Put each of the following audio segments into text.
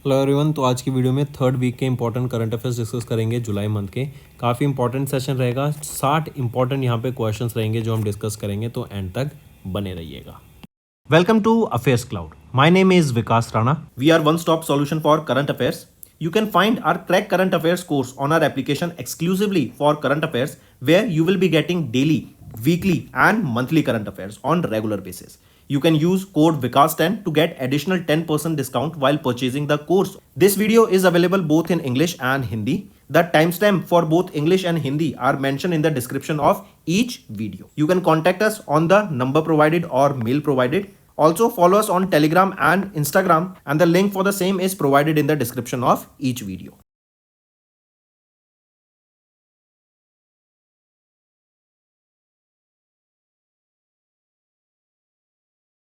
Hello everyone. तो आज की वीडियो में थर्ड वीक के इंपॉर्टेंट करंट अफेयर्स डिस्कस करेंगे जुलाई मंथ के। काफ़ी इंपॉर्टेंट सेशन रहेगा। 60 इंपॉर्टेंट यहाँ पे क्वेश्चंस रहेंगे जो हम डिस्कस करेंगे, तो एंड तक बने रहिएगा। Welcome to Affairs Cloud. My name is Vikas Rana. We are one-stop solution for current affairs. You can find our Crack Current Affairs course on our application exclusively for current affairs, where you will be getting daily, weekly, and monthly current affairs on regular basis. You can use code VIKAS10 to get additional 10% discount while purchasing the course. This video is available both in English and Hindi. The timestamp for both English and Hindi are mentioned in the description of each video. You can contact us on the number provided or mail provided. Also follow us on Telegram and Instagram, and the link for the same is provided in the description of each video.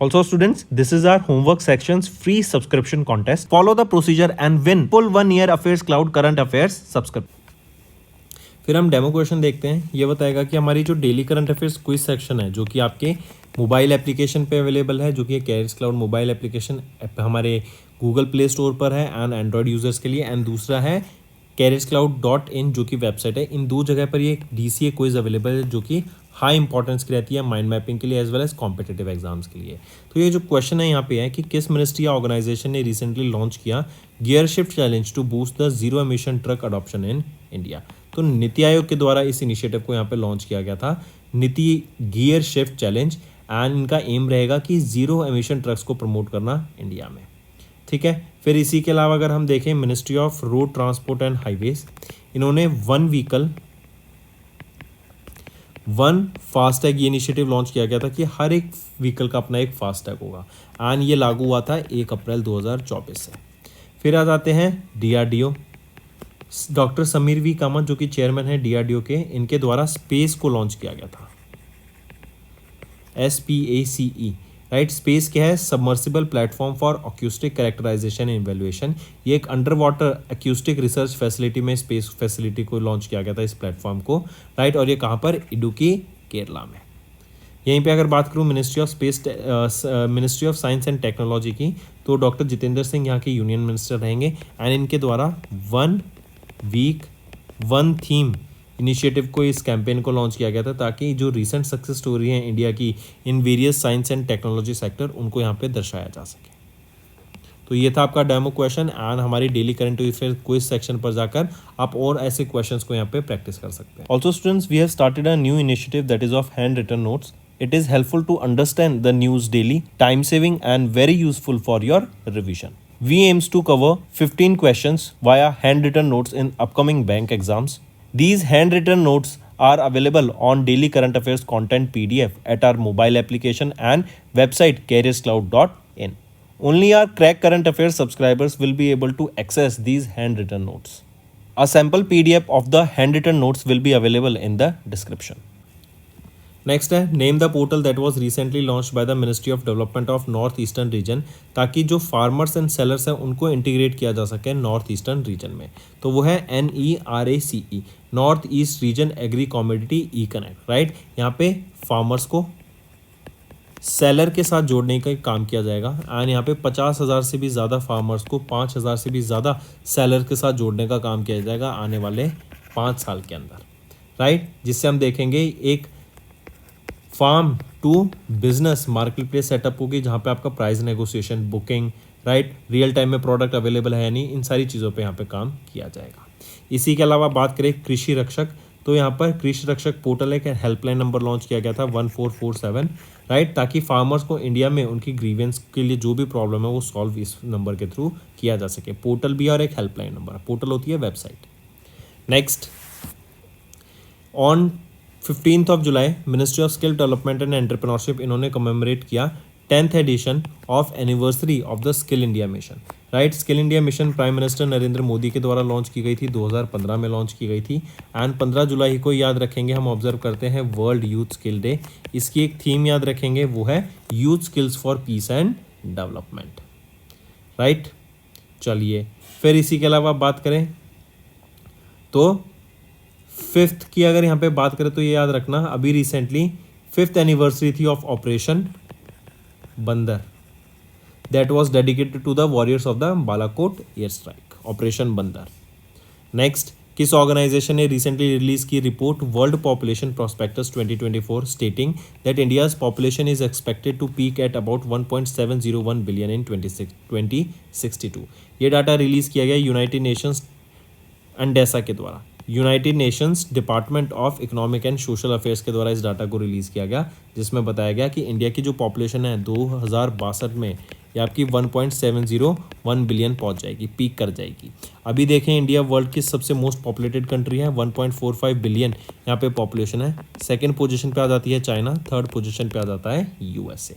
Also students, this is our homework section's free subscription contest. Follow the procedure and win full 1 year Affairs Cloud Current Affairs subscription. फिर हम demo question देखते हैं। ये बताएगा कि हमारी जो daily current affairs quiz section है, जो कि आपके मोबाइल एप्लीकेशन पे अवेलेबल है, जो कि कैरियर्स क्लाउड मोबाइल एप्लीकेशन हमारे गूगल प्ले स्टोर पर है एंड एंड्रॉयड यूजर्स के लिए, एंड दूसरा है careerscloud.in जो कि वेबसाइट है। इन दो जगह पर ये DCA क्विज अवेलेबल है, जो कि हाई इंपॉर्टेंस की रहती है माइंड मैपिंग के लिए as well as competitive exams के लिए। तो ये जो क्वेश्चन है यहाँ पे है कि किस मिनिस्ट्री या ऑर्गेनाइजेशन ने रिसेंटली लॉन्च किया gear shift challenge to boost the zero emission truck adoption in India. तो नीति आयोग के द्वारा इस इनिशिएटिव को यहाँ पे लॉन्च किया गया था, नीति गियर शिफ्ट चैलेंज, एंड इनका एम रहेगा कि जीरो एमिशन ट्रक्स को प्रमोट करना इंडिया में। ठीक है। फिर इसी के अलावा अगर हम देखें ministry of road transport and highways, इन्होंने वन व्हीकल वन फास्टैग ये इनिशिएटिव लॉन्च किया गया था कि हर एक व्हीकल का अपना एक फास्टैग होगा, एंड ये लागू हुआ था 1 अप्रैल 2024 से। फिर आ जाते हैं DRDO, doctor Sameer V Kamat जो कि चेयरमैन है DRDO के, इनके द्वारा स्पेस को लॉन्च किया गया था, SPACE। राइट, स्पेस क्या है? Submersible platform for acoustic characterisation and evaluation. ये एक under water acoustic research facility में स्पेस फैसिलिटी को लॉन्च किया गया था, इस प्लेटफॉर्म को। राइट, और ये कहाँ पर? इडुक्की, केरला में। यहीं पे अगर बात करूँ ministry of science and technology की, तो डॉक्टर जितेंद्र सिंह यहाँ के यूनियन मिनिस्टर रहेंगे, एंड इनके द्वारा 1 वीक 1 थीम इनिशिएटिव को, इस कैंपेन को लॉन्च किया गया था, ताकि जो रिसेंट सक्सेस स्टोरी है इंडिया की in various science and technology sector, उनको यहाँ पे दर्शाया जा सके। तो ये था आपका डेमो क्वेश्चन, एंड हमारी daily current affair quiz section पर जाकर आप और ऐसे क्वेश्चंस को यहाँ पे प्रैक्टिस कर सकते हैं। Also students, we have started a new initiative that is of handwritten notes. It is helpful to understand the news daily, time saving and very useful for your revision. We aims to cover 15 questions via handwritten notes in upcoming bank exams. These handwritten notes are available on daily current affairs content PDF at our mobile application and website careerscloud.in. Only our Crack Current Affairs subscribers will be able to access these handwritten notes. A sample PDF of the handwritten notes will be available in the description. Next है name the portal that was recently launched by the ministry of development of north eastern region, ताकि जो farmers and sellers हैं उनको integrate किया जा सके north eastern reason में। तो वो है NERACE, north east region agri commodity e connect. Right, यहाँ पे फार्मर्स को सेलर के साथ जोड़ने का काम किया जाएगा, एंड यहाँ पे 50,000 से भी ज़्यादा फार्मर्स को 5,000 से भी ज़्यादा सेलर के साथ जोड़ने का काम किया जाएगा आने वाले 5 साल के अंदर। राइट, जिससे हम देखेंगे एक farm to business marketplace setup होगी, जहाँ पे आपका price negotiation, booking, right, real time में प्रोडक्ट अवेलेबल है नहीं, इन सारी चीज़ों पे यहाँ पे काम किया जाएगा। इसी के अलावा बात करें कृषि रक्षक, तो यहाँ पर कृषि रक्षक पोर्टल एक हेल्पलाइन नंबर लॉन्च किया गया था 1447, राइट, ताकि फार्मर्स को इंडिया में उनकी ग्रीवेंस के लिए जो भी प्रॉब्लम है वो सॉल्व इस नंबर के थ्रू किया जा सके। पोर्टल भी और एक हेल्पलाइन नंबर, पोर्टल होती है website. Next, on 15th of July, ministry of skill development and entrepreneurship, इन्होंने कमेमोरेट किया 10th edition of anniversary of the skill India mission. Right, skill India mission prime minister Narendra Modi के द्वारा launch की गई थी, 2015 में लॉन्च की गई थी, एंड 15 जुलाई को याद रखेंगे, हम ऑब्जर्व करते हैं वर्ल्ड यूथ स्किल डे। इसकी एक थीम याद रखेंगे, वो है youth skills for piece and development. Right, चलिए फिर इसी के अलावा बात करें तो 5th की अगर यहाँ पे बात करें तो ये याद रखना, अभी रिसेंटली 5th एनिवर्सरी थी ऑफ ऑपरेशन बंदर। that was dedicated to the warriors of the Balakot airstrike, Operation Bandar. Next, किस ऑर्गेनाइजेशन ने रिसेंटली रिलीज की report world population prospects 2024 stating that India's population is expected to peak at about 1.701 billion in 2062. ये data release किया गया United Nations अंडेसा के द्वारा, United Nations department of economic and social affairs के द्वारा इस डाटा को रिलीज़ किया गया, जिसमें बताया गया कि इंडिया की जो पॉपुलेशन है 2062 में ये आपकी 1.701 बिलियन पहुंच जाएगी, पीक कर जाएगी. अभी देखें इंडिया वर्ल्ड की सबसे मोस्ट पॉपुलेटेड कंट्री है, 1.45 बिलियन यहाँ पे पॉपुलेशन है. सेकेंड पोजीशन पे आ जाती है चाइना, थर्ड पोजीशन पे आ जाता है यूएसए.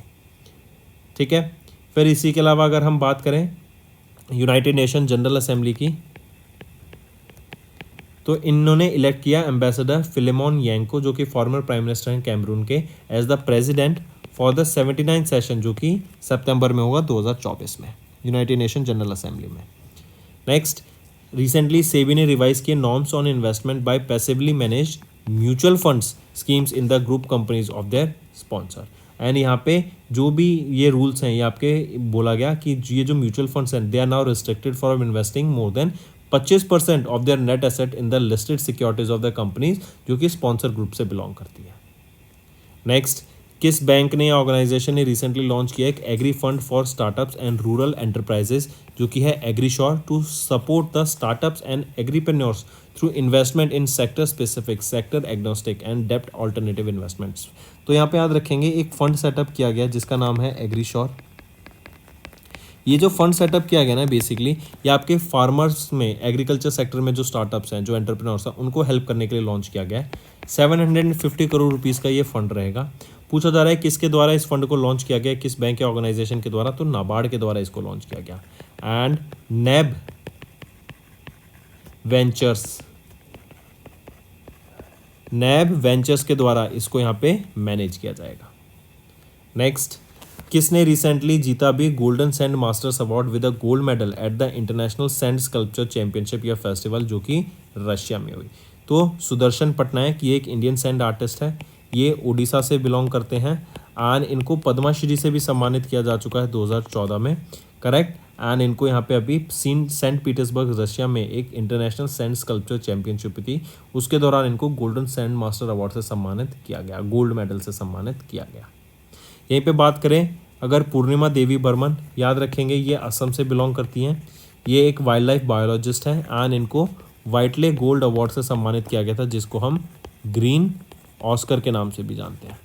ठीक है. फिर इसी के अलावा अगर हम बात करें यूनाइटेड नेशन जनरल असेंबली की, तो इन्होंने इलेक्ट किया एम्बेसडर फिलेमोन यांको, जो कि फॉर्मर प्राइम मिनिस्टर हैं कैमरून के, as the president for the 79 session, जो कि सितंबर में होगा 2024 में यूनाइटेड नेशन जनरल असेंबली में. नेक्स्ट, रिसेंटली सेबी ने रिवाइज किए norms on investment by passively managed mutual funds schemes in the group companies of their sponsor. And यहाँ पे जो भी ये रूल्स हैं ये आपके बोला गया कि ये जो म्यूचुअल फंड्स हैं they are now restricted for investing more than 25% of their net asset in the listed securities of the companies जो कि स्पॉन्सर ग्रुप से बिलोंग करती है. नेक्स्ट, किस बैंक ने या ऑर्गेनाइजेशन ने रिसेंटली लॉन्च किया एक agri fund for startups and rural enterprises, जो कि है AgriSure, to support the startups and agripreneurs through investment in sector specific, sector agnostic and डेप्ट ऑल्टरनेटिव इन्वेस्टमेंट्स. तो यहाँ पे याद रखेंगे एक फंड सेटअप किया गया जिसका नाम है एग्रीश्योर. ये जो फंड सेटअप किया गया ना बेसिकली ये आपके फार्मर्स में, एग्रीकल्चर सेक्टर में जो स्टार्टअप्स हैं, जो एंटरप्रेन्योर्स हैं, उनको हेल्प करने के लिए लॉन्च किया गया है. 750 करोड़ रुपीज़ का ये फंड रहेगा. पूछा जा रहा है किसके द्वारा इस फंड को लॉन्च किया गया, किस बैंक या ऑर्गेनाइजेशन के द्वारा, तो नाबार्ड के द्वारा इसको लॉन्च किया गया. एंड नेब वेंचर्स के द्वारा इसको यहाँ पे मैनेज किया जाएगा. नेक्स्ट, किसने रिसेंटली जीता भी golden sand masters award with a gold medal at the international sand sculpture championship या फेस्टिवल, जो कि रशिया में हुई. तो सुदर्शन पटनायक ये एक इंडियन सैंड आर्टिस्ट है, ये उड़ीसा से बिलोंग करते हैं एंड इनको पद्माश्री से भी सम्मानित किया जा चुका है 2014 में, करेक्ट. एंड इनको यहाँ पे अभी सेंट पीटर्सबर्ग रशिया में एक इंटरनेशनल सैंड स्कल्पचर चैंपियनशिप थी, उसके दौरान इनको गोल्डन सैंड मास्टर अवार्ड से सम्मानित किया गया, गोल्ड मेडल से सम्मानित किया गया. यहीं पे बात करें अगर पूर्णिमा देवी बर्मन, याद रखेंगे ये असम से बिलोंग करती हैं, ये एक वाइल्ड लाइफ बायोलॉजिस्ट है एंड इनको वाइटले गोल्ड अवार्ड से सम्मानित किया गया था, जिसको हम ग्रीन ऑस्कर के नाम से भी जानते हैं.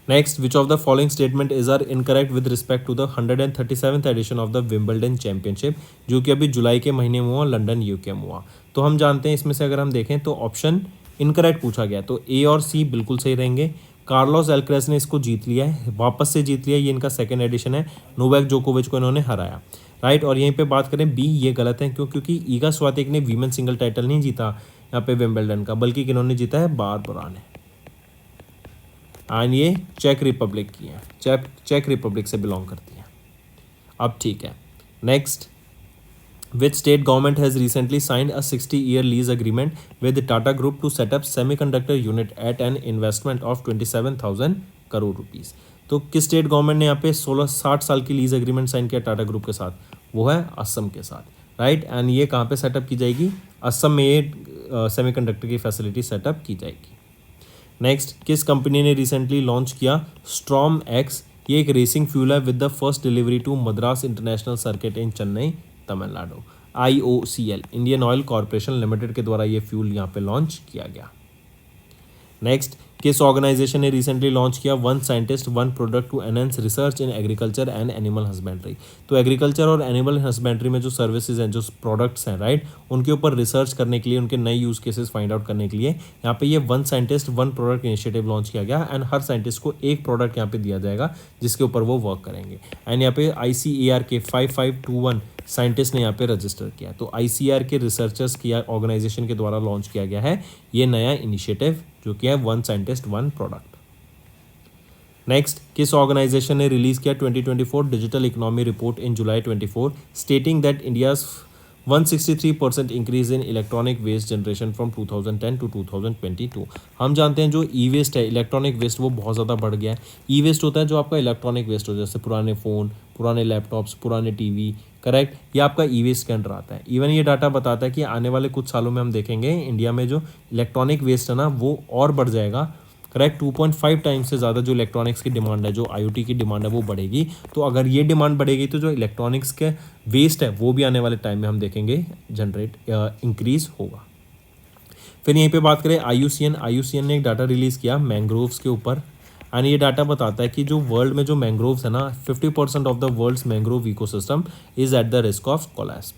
Next, which of the following statement is are incorrect with respect to the 137th edition of the Wimbledon championship, जो कि अभी जुलाई के महीने में हुआ, लंदन यूके में हुआ. तो हम जानते हैं इसमें से अगर हम देखें तो ऑप्शन इनकरेक्ट पूछा गया, तो ए और सी बिल्कुल सही रहेंगे. कार्लोस एल्क्रेज ने इसको जीत लिया है, वापस से जीत लिया, ये इनका सेकंड एडिशन है, नोवाक जोकोविच को इन्होंने हराया, राइट. और यहीं पे बात करें बी, ये गलत है क्योंकि ईगा स्वातिक ने वीमेन सिंगल टाइटल नहीं जीता यहाँ पे विंबलडन का, बल्कि किन्होंने जीता है बारबरा ने. एंड ये चेक रिपब्लिक की है, चेक रिपब्लिक से बिलोंग करती है. अब ठीक है. Next, which state government has recently signed a 60-year lease agreement with the Tata Group to set up semiconductor unit at an investment of 27,000 crore rupees. तो किस स्टेट गवर्नमेंट ने यहाँ पे 60 साल की लीज एग्रीमेंट साइन किया टाटा ग्रुप के साथ, वो है असम के साथ, राइट. एंड ये कहाँ पे सेटअप की जाएगी, असम में ये सेमीकंडक्टर की फैसिलिटी सेटअप की जाएगी. नेक्स्ट, किस कंपनी ने रिसेंटली लॉन्च किया स्ट्रॉम एक्स, ये एक रेसिंग फ्यूल है with the first delivery to Madras international circuit in Chennai Tamil Nadu. IOCL Indian Oil Corporation Limited के द्वारा ये फ्यूल यहाँ पे लॉन्च किया गया. नेक्स्ट, किस ऑर्गेनाइजेशन ने रिसेंटली लॉन्च किया one scientist one product to enhance research in agriculture and animal husbandry. तो एग्रीकल्चर और एनिमल हस्बेंड्री में जो सर्विसेज हैं, जो प्रोडक्ट्स हैं, राइट, उनके ऊपर रिसर्च करने के लिए, उनके नए यूज़ केसेस फाइंड आउट करने के लिए यहाँ पे ये one scientist one product initiative launch किया गया. एंड हर साइंटिस्ट को एक प्रोडक्ट यहाँ पे दिया जाएगा जिसके ऊपर वो वर्क करेंगे. एंड यहाँ पे ICAR के 5521 साइंटिस्ट ने यहाँ पे रजिस्टर किया. तो ICAR के रिसर्चर्स की ऑर्गेनाइजेशन के द्वारा लॉन्च किया गया है ये नया इनिशिएटिव, जो कि है one scientist one product. Next, किस ऑर्गेनाइजेशन ने रिलीज किया 2024 digital economy report in July 24 stating that India's 163% increase in electronic waste generation from 2010 to 2022। हम जानते हैं जो ई वेस्ट है, इलेक्ट्रॉनिक वेस्ट, वो बहुत ज़्यादा बढ़ गया है। ई वेस्ट होता है जो आपका इलेक्ट्रॉनिक वेस्ट हो, जैसे पुराने फ़ोन, पुराने लैपटॉप्स, पुराने टीवी, करेक्ट, ये आपका ई वेस्ट के अंडर आता है। इवन ये डाटा बताता है कि आने वाले कुछ सालों में हम देखेंगे इंडिया में जो इलेक्ट्रॉनिक वेस्ट है ना वो और बढ़ जाएगा, करेक्ट। 2.5 टाइम्स से ज़्यादा जो इलेक्ट्रॉनिक्स की डिमांड है, जो IoT की डिमांड है वो बढ़ेगी। तो अगर ये डिमांड बढ़ेगी तो जो इलेक्ट्रॉनिक्स के वेस्ट है वो भी आने वाले टाइम में हम देखेंगे जनरेट इंक्रीज होगा। फिर यहीं पे बात करें IUCN ने एक डाटा रिलीज़ किया मैंग्रोव्स के ऊपर, एंड ये डाटा बताता है कि जो वर्ल्ड में जो मैंग्रोव्स है ना, 50% of the world's mangrove ecosystem is at the risk of collapse.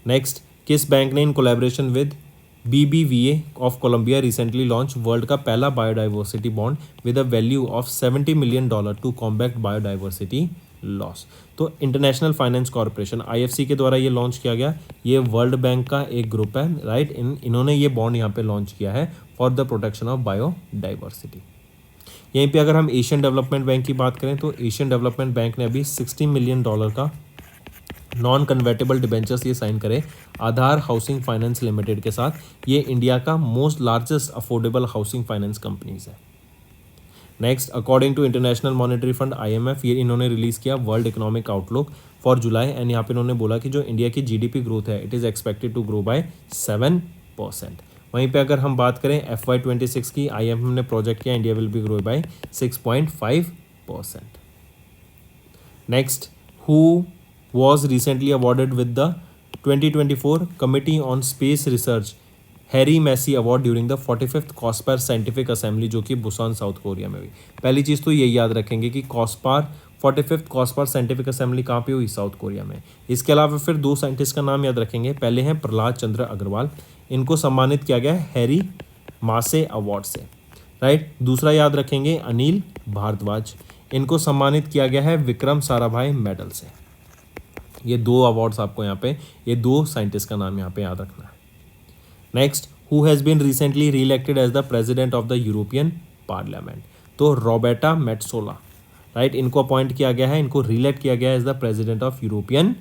Next, किस बैंक ने in collaboration with BBVA of Colombia recently launch world का पहला biodiversity bond with a value of $70 million to combat biodiversity loss. तो international finance corporation IFC के द्वारा ये launch किया गया। ये वर्ल्ड बैंक का एक ग्रुप है, राइट। इन्होंने ये बॉन्ड यहाँ पे लॉन्च किया है for the protection of biodiversity. यहीं पे अगर हम एशियन डेवलपमेंट बैंक की बात करें तो एशियन डेवलपमेंट बैंक ने अभी $60 मिलियन का नॉन कन्वर्टेबल डिबेंचर्स ये साइन करे आधार हाउसिंग फाइनेंस लिमिटेड के साथ। ये इंडिया का most largest affordable housing finance companies है। Next, according to international monetary fund IMF, ये इन्होंने रिलीज़ किया world economic outlook for July, and यहाँ पे इन्होंने बोला कि जो इंडिया की GDP ग्रोथ है it is expected to grow by 7%। वहीं पे अगर हम बात करें FY26 की, IMF ने प्रोजेक्ट किया India will be grow by 6.5%। Next, who was recently awarded with the 2024 Committee on Space Research Harry Massey award during the 45th COSPAR scientific assembly, जो कि बुसान साउथ कोरिया में हुई। पहली चीज़ तो यही याद रखेंगे कि 45th कॉस्पार साइंटिफिक असेंबली कहाँ पे हुई, साउथ कोरिया में। इसके अलावा फिर दो साइंटिस्ट का नाम याद रखेंगे। पहले हैं प्रहलाद चंद्र अग्रवाल, इनको सम्मानित किया गया हैरी मासे अवार्ड से, राइट। दूसरा याद रखेंगे अनिल भारद्वाज, इनको सम्मानित किया गया है विक्रम साराभाई मेडल से। ये दो अवार्ड्स आपको यहाँ पे, ये दो साइंटिस्ट का नाम यहाँ पे याद रखना है। Next, who has been recently reelected as the president of the European parliament, तो रॉबर्टा मेट्सोला, राइट, इनको अपॉइंट किया गया है, इनको री इलेक्ट किया गया है as the president of European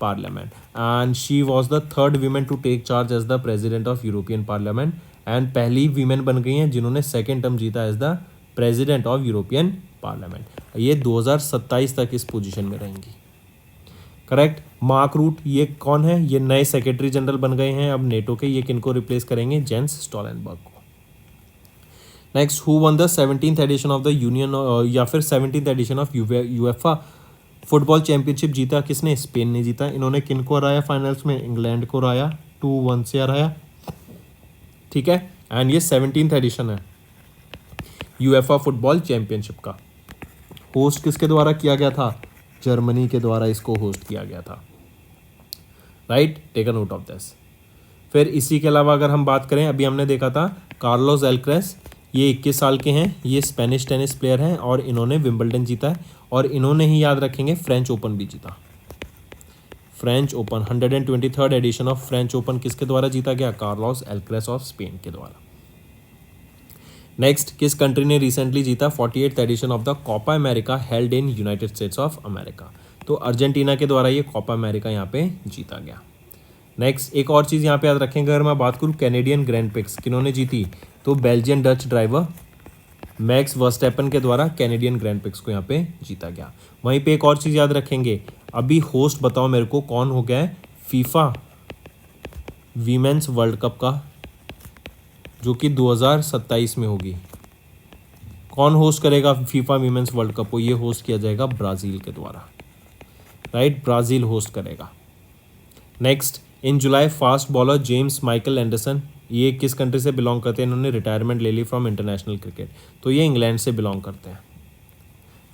parliament, and she was the third women to take charge as the president of European parliament, and पहली वीमेन बन गई हैं जिन्होंने सेकेंड टर्म जीता as the president of European parliament. ये 2027 तक इस position में रहेंगी, करेक्ट। मार्क रूट, ये कौन है, ये नए सेक्रेटरी जनरल बन गए हैं अब नेटो के। ये किनको रिप्लेस करेंगे, जेंस स्टोलनबर्ग को। Next, who won the 17th edition of the union, या फिर 17th edition of UEFA football championship जीता किसने, स्पेन ने जीता। इन्होंने किनको हराया फाइनल्स में, इंग्लैंड को हराया, 2-1 से हराया, ठीक है। एंड ये 17th एडिशन है यूएफा फुटबॉल चैंपियनशिप का। होस्ट किसके द्वारा किया गया था, जर्मनी के द्वारा इसको होस्ट किया गया था, right. Take a note of this. फिर इसी के अलावा अगर हम बात करें, अभी हमने देखा था कार्लोस एल्क्रेस, ये 21 साल के हैं, ये स्पेनिश टेनिस प्लेयर हैं और इन्होंने विंबलडन जीता है, और इन्होंने ही याद रखेंगे फ्रेंच ओपन भी जीता। French Open 123rd edition of French Open किसके द्वारा जीता गया, कार्लोस एल्क्रेस ऑफ स्पेन के द्वारा। नेक्स्ट, किस कंट्री ने रिसेंटली जीता 48th edition of the Copa America held in United States of America, तो अर्जेंटीना के द्वारा ये कोपा अमेरिका यहाँ पे जीता गया। नेक्स्ट, एक और चीज़ यहाँ पे याद रखेंगे, अगर मैं बात करूँ कैनेडियन ग्रैंड प्रिक्स किन्होंने जीती, तो Belgian Dutch driver max Verstappen के द्वारा कैनेडियन ग्रैंड प्रिक्स को यहाँ पे जीता गया। वहीं पे एक और चीज़ याद रखेंगे, अभी होस्ट बताओ मेरे को कौन हो गया है फीफा वीमेंस वर्ल्ड कप का, जो कि 2027 में होगी। कौन होस्ट करेगा फीफा वीमेंस वर्ल्ड कप को, ये होस्ट किया जाएगा ब्राज़ील के द्वारा, राइट, ब्राज़ील होस्ट करेगा। Next, in July fast bowler James Michael Anderson, ये किस कंट्री से बिलोंग करते हैं, इन्होंने रिटायरमेंट ले ली फ्रॉम इंटरनेशनल क्रिकेट, तो ये इंग्लैंड से बिलोंग करते हैं।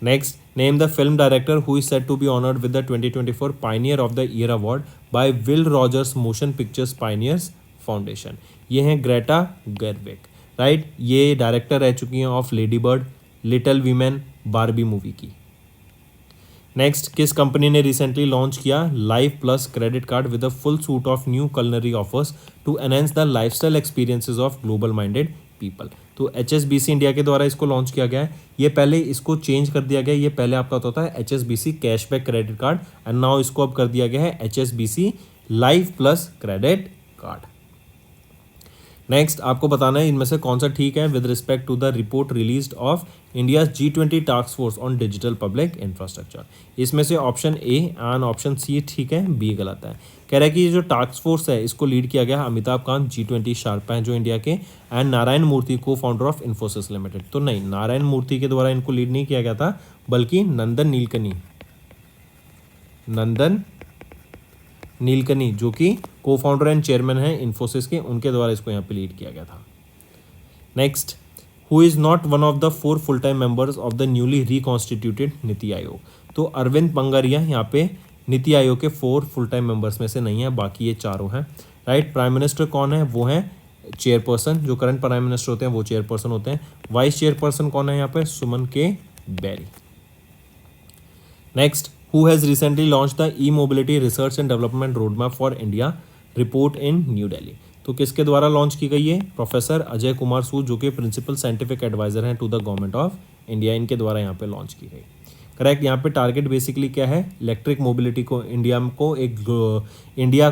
Next, name the film director who is set to be honoured with the 2024 pioneer of the year award by Will Rogers motion pictures pioneers foundation. ये हैं Greta Gerwig, right, ये director रह चुकी हैं of Lady Bird, little women, Barbie movie की। Next, किस company ने recently launch किया life plus credit card with a full suite of new culinary offers to enhance the lifestyle experiences of global minded people. तो HSBC India के द्वारा इसको launch किया गया है। ये पहले इसको चेंज कर दिया गया, ये पहले आपका होता है HSBC cashback credit card and now इसको अब कर दिया गया है HSBC life plus credit card. Next आपको बताना है इनमें से कौन सा ठीक है with respect to the report released of India G20 task force on digital public infrastructure. इसमें से option A and option C ठीक है, बी गलत है। कह रहा है कि ये जो टास्क फोर्स है इसको लीड किया गया अमिताभ कांत, G20 शार्प हैं जो इंडिया के, एंड नारायण मूर्ति को फाउंडर ऑफ इन्फोसिस लिमिटेड। तो नहीं, नारायण मूर्ति के द्वारा इनको लीड नहीं किया गया था, बल्कि नंदन नीलकनी जो कि को फाउंडर एंड चेयरमैन हैं इन्फोसिस के, उनके द्वारा इसको यहाँ पे लीड किया गया था। Next, who is not one of the 4 full time members of the newly reconstituted नीति आयोग। तो अरविंद पंगारिया यहाँ पे नीति आयोग के 4 फुल टाइम मेंबर्स में से नहीं है, बाकी ये चारों हैं। राइट, प्राइम मिनिस्टर कौन है, वो है चेयरपर्सन, जो करंट प्राइम मिनिस्टर होते हैं वो चेयरपर्सन होते हैं। वाइस चेयरपर्सन कौन है यहाँ पे, Suman K Bery. Next, who has recently launched the e-mobility research and development roadmap for India report in New Delhi। तो किसके द्वारा लॉन्च की गई है, प्रोफेसर अजय कुमार सूद जो कि प्रिंसिपल साइंटिफिक एडवाइजर हैं to the government of India, इनके द्वारा यहाँ पे लॉन्च की गई। करेक्ट, यहाँ पे टारगेट बेसिकली क्या है, इलेक्ट्रिक मोबिलिटी को इंडिया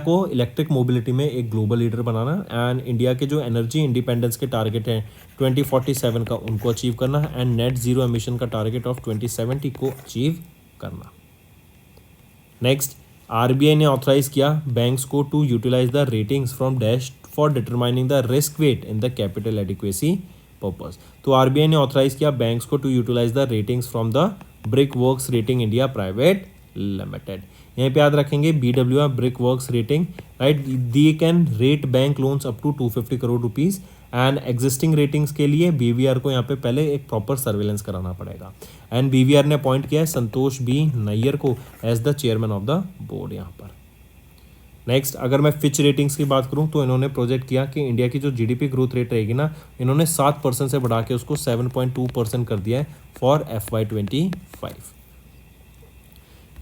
को इलेक्ट्रिक मोबिलिटी में एक global leader banana and India के जो एनर्जी इंडिपेंडेंस के टारगेट हैं 2047 का उनको अचीव करना एंड नेट जीरो एमिशन का टारगेट ऑफ 2070 को अचीव करना। नेक्स्ट, आरबीआई ने ऑथराइज किया बैंक्स को to utilise the ratings from dash for determining the risk weight in the capital adequacy purpose. तो आरबीआई ने ऑथराइज किया बैंक्स को to utilise the ratings from the Brick Works rating India private limited. यहीं पे याद रखेंगे BWR Brick Works rating, right, they can rate bank loans up to 250 crore rupees and existing ratings के लिए BVR को यहाँ पे पहले एक प्रॉपर सर्वेलेंस कराना पड़ेगा एंड BVR ने अपॉइंट किया है संतोष बी नैयर को as the chairman of the board यहाँ पर। नेक्स्ट, अगर मैं फिच रेटिंग्स की बात करूँ तो इन्होंने प्रोजेक्ट किया कि इंडिया की जो GDP ग्रोथ रेट रहेगी ना, इन्होंने 7% से बढ़ा के उसको 7.2% कर दिया है for FY25।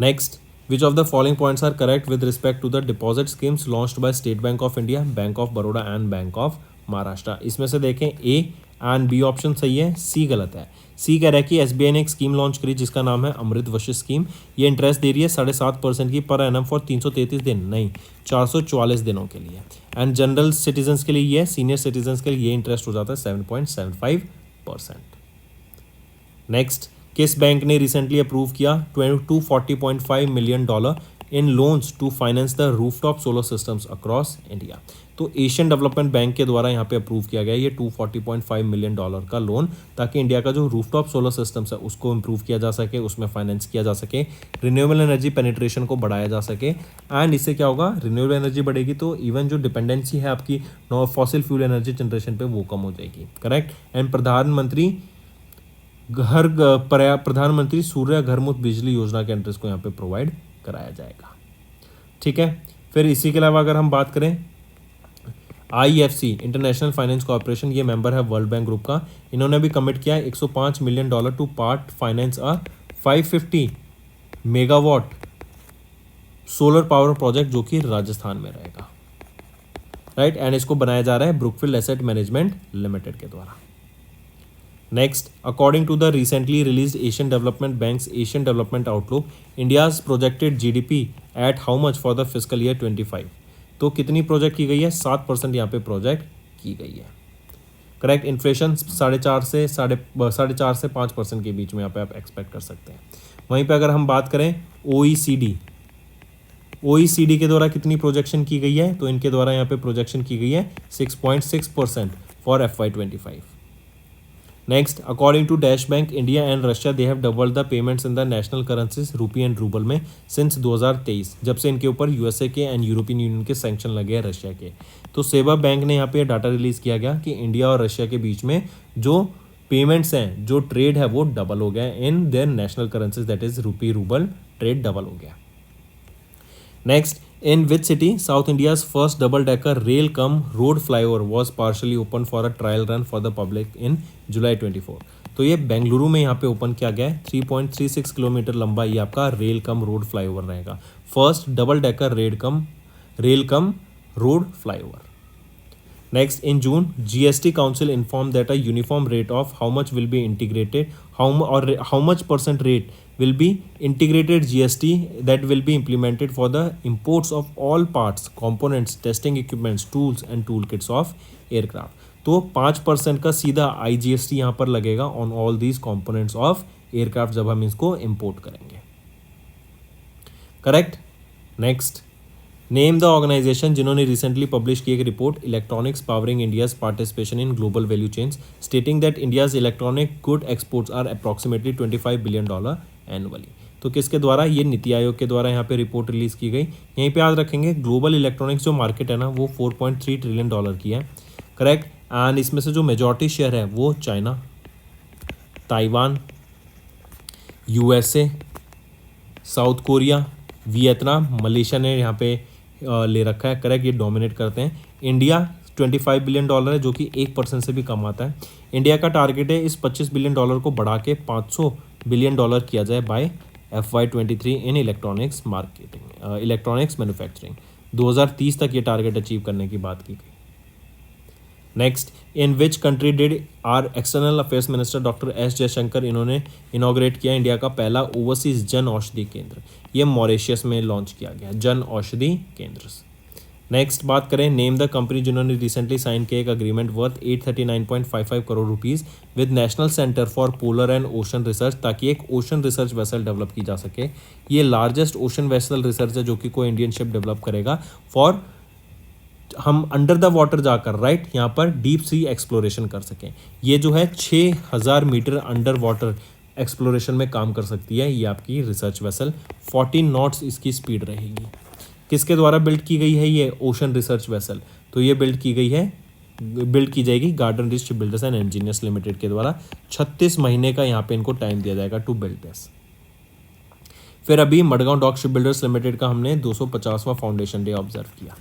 Next, which of the following points are correct with respect to the deposit schemes launched by State Bank of India, Bank of Baroda and Bank of Maharashtra। इसमें से देखें A एंड B ऑप्शन सही है, C गलत है। C कह रहा है कि SBI ने एक स्कीम लॉन्च करी जिसका नाम है अमृत वशिष्ठ स्कीम। ये इंटरेस्ट दे रही है 7.5% की पर एनम फॉर 333 दिन नहीं 444 दिनों के लिए एंड जनरल सिटीजन्स के लिए ये, सीनियर सिटीजन्स के लिए ये इंटरेस्ट हो जाता है 7.75%। नेक्स्ट, किस बैंक ने रिसेंटली अप्रूव किया $240.5 million in loans to finance the rooftop solar systems across India. तो एशियन डेवलपमेंट बैंक के द्वारा यहाँ पे अप्रूव किया गया ये $240.5 मिलियन का लोन, ताकि इंडिया का जो रूफटॉप सोलर सिस्टम्स है उसको इम्प्रूव किया जा सके, उसमें फाइनेंस किया जा सके, रिन्यूएबल एनर्जी पेनिट्रेशन को बढ़ाया जा सके एंड इससे क्या होगा, रिन्यूएबल एनर्जी बढ़ेगी तो इवन जो डिपेंडेंसी है आपकी फॉसिल फ्यूल एनर्जी जनरेशन पे वो कम हो जाएगी। करेक्ट, एंड प्रधानमंत्री सूर्य घर मुफ्त बिजली योजना के अंडर इसको यहाँ पे प्रोवाइड कराया जाएगा। ठीक है, फिर इसी के अलावा अगर हम बात करें IFC इंटरनेशनल फाइनेंस कॉर्पोरेशन, ये मेंबर है वर्ल्ड बैंक ग्रुप का, इन्होंने भी कमिट किया है $105 million to part finance 550 megawatt solar power project जो कि राजस्थान में रहेगा। राइट, एंड इसको बनाया जा रहा है ब्रुकफील्ड एसेट मैनेजमेंट लिमिटेड के द्वारा। Next, according to the recently released Asian Development Bank's Asian Development Outlook, India's projected GDP at how much for the fiscal year 25? तो कितनी प्रोजेक्ट की गई है, 7% यहाँ पे प्रोजेक्ट की गई है। करेक्ट, इन्फ्लेशन 4.5 से 5% के बीच में यहाँ पे आप एक्सपेक्ट कर सकते हैं। वहीं पे अगर हम बात करें OECD के द्वारा कितनी प्रोजेक्शन की गई है, तो इनके द्वारा यहाँ पे प्रोजेक्शन की गई है 6.6% for FY25। Next, according to dash bank, India and Russia they have doubled the payments in the national currencies rupee and rouble में सिंस 2023, जब से इनके ऊपर USA के एंड यूरोपियन यूनियन के सैंक्शन लगे हैं रशिया के। तो सेबा बैंक ने यहाँ पे डाटा रिलीज किया गया कि इंडिया और रशिया के बीच में जो पेमेंट्स हैं, जो ट्रेड है वो डबल हो गया in their national currencies, that is रूपी रूबल ट्रेड डबल हो गया। Next, in which city South India's first double-decker rail cum road flyover was partially opened for a trial run for the public in July 24? तो ये बेंगलुरु में यहाँ पे open किया गया है। 3.36 किलोमीटर लंबा ये आपका रेल कम रोड फ्लाईओवर रहेगा, first double decker rail cum road flyover. Next, in June, GST Council informed that a uniform rate of how much will be integrated, how much percent rate will be integrated GST that will be implemented for the imports of all parts, components, testing equipments, tools and toolkits of aircraft. तो 5% का सीधा IGST यहाँ पर लगेगा on all these components of aircraft जब हम इसको import करेंगे. Correct. Next, name the organisation जिन्होंने रिसेंटली पब्लिश की एक report electronics powering India's participation in global value chains stating that India's electronic good exports are approximately $25 billion annually. तो किसके द्वारा? ये नीति आयोग के द्वारा यहाँ पे रिपोर्ट रिलीज की गई. यहीं पे याद रखेंगे ग्लोबल इलेक्ट्रॉनिक्स जो मार्केट है ना वो $4.3 ट्रिलियन की है. करेक्ट. एंड इसमें से जो मेजॉरिटी शेयर है वो China, Taiwan, USA, south Korea, Vietnam, Malaysia ने यहाँ पे ले रखा है. करेक्ट. ये डोमिनेट करते हैं. इंडिया $25 बिलियन है जो कि 1% से भी कम आता है. इंडिया का टारगेट है इस $25 बिलियन को बढ़ा के $500 बिलियन किया जाए by FY23 in electronics marketing electronics manufacturing. 2030 तक ये टारगेट अचीव करने की बात की गई. Next, in which country did are external affairs minister doctor S Jaishankar इन्होंने इनॉग्रेट किया इंडिया का पहला ओवरसीज जन औषधि केंद्र. ये मॉरिशस में लॉन्च किया गया जन औषधि केंद्र. नेक्स्ट बात करें, नेम द कंपनी जिन्होंने रिसेंटली साइन किया एक agreement worth 839.55 crore rupees with national centre for polar and ocean research ताकि एक ओशन रिसर्च वेसल डेवलप की जा सके. ये लार्जेस्ट ओशन वेसल रिसर्च है जो कि कोई इंडियन शिप डेवलप करेगा फॉर हम अंडर द वाटर जाकर राइट यहाँ पर डीप सी एक्सप्लोरेशन कर सकें. ये जो है 6000 मीटर अंडर वाटर एक्सप्लोरेशन में काम कर सकती है ये आपकी रिसर्च वेसल. 14 नॉट्स इसकी स्पीड रहेगी. किसके द्वारा बिल्ड की गई है ये ओशन रिसर्च वेसल? तो ये बिल्ड की जाएगी garden rich ship builders and engineers limited के द्वारा. 36 महीने का यहाँ पे इनको टाइम दिया जाएगा टू बिल्ड दिस. फिर अभी Madgaon dock ship builders limited का हमने 250वां फाउंडेशन डे ऑब्जर्व किया.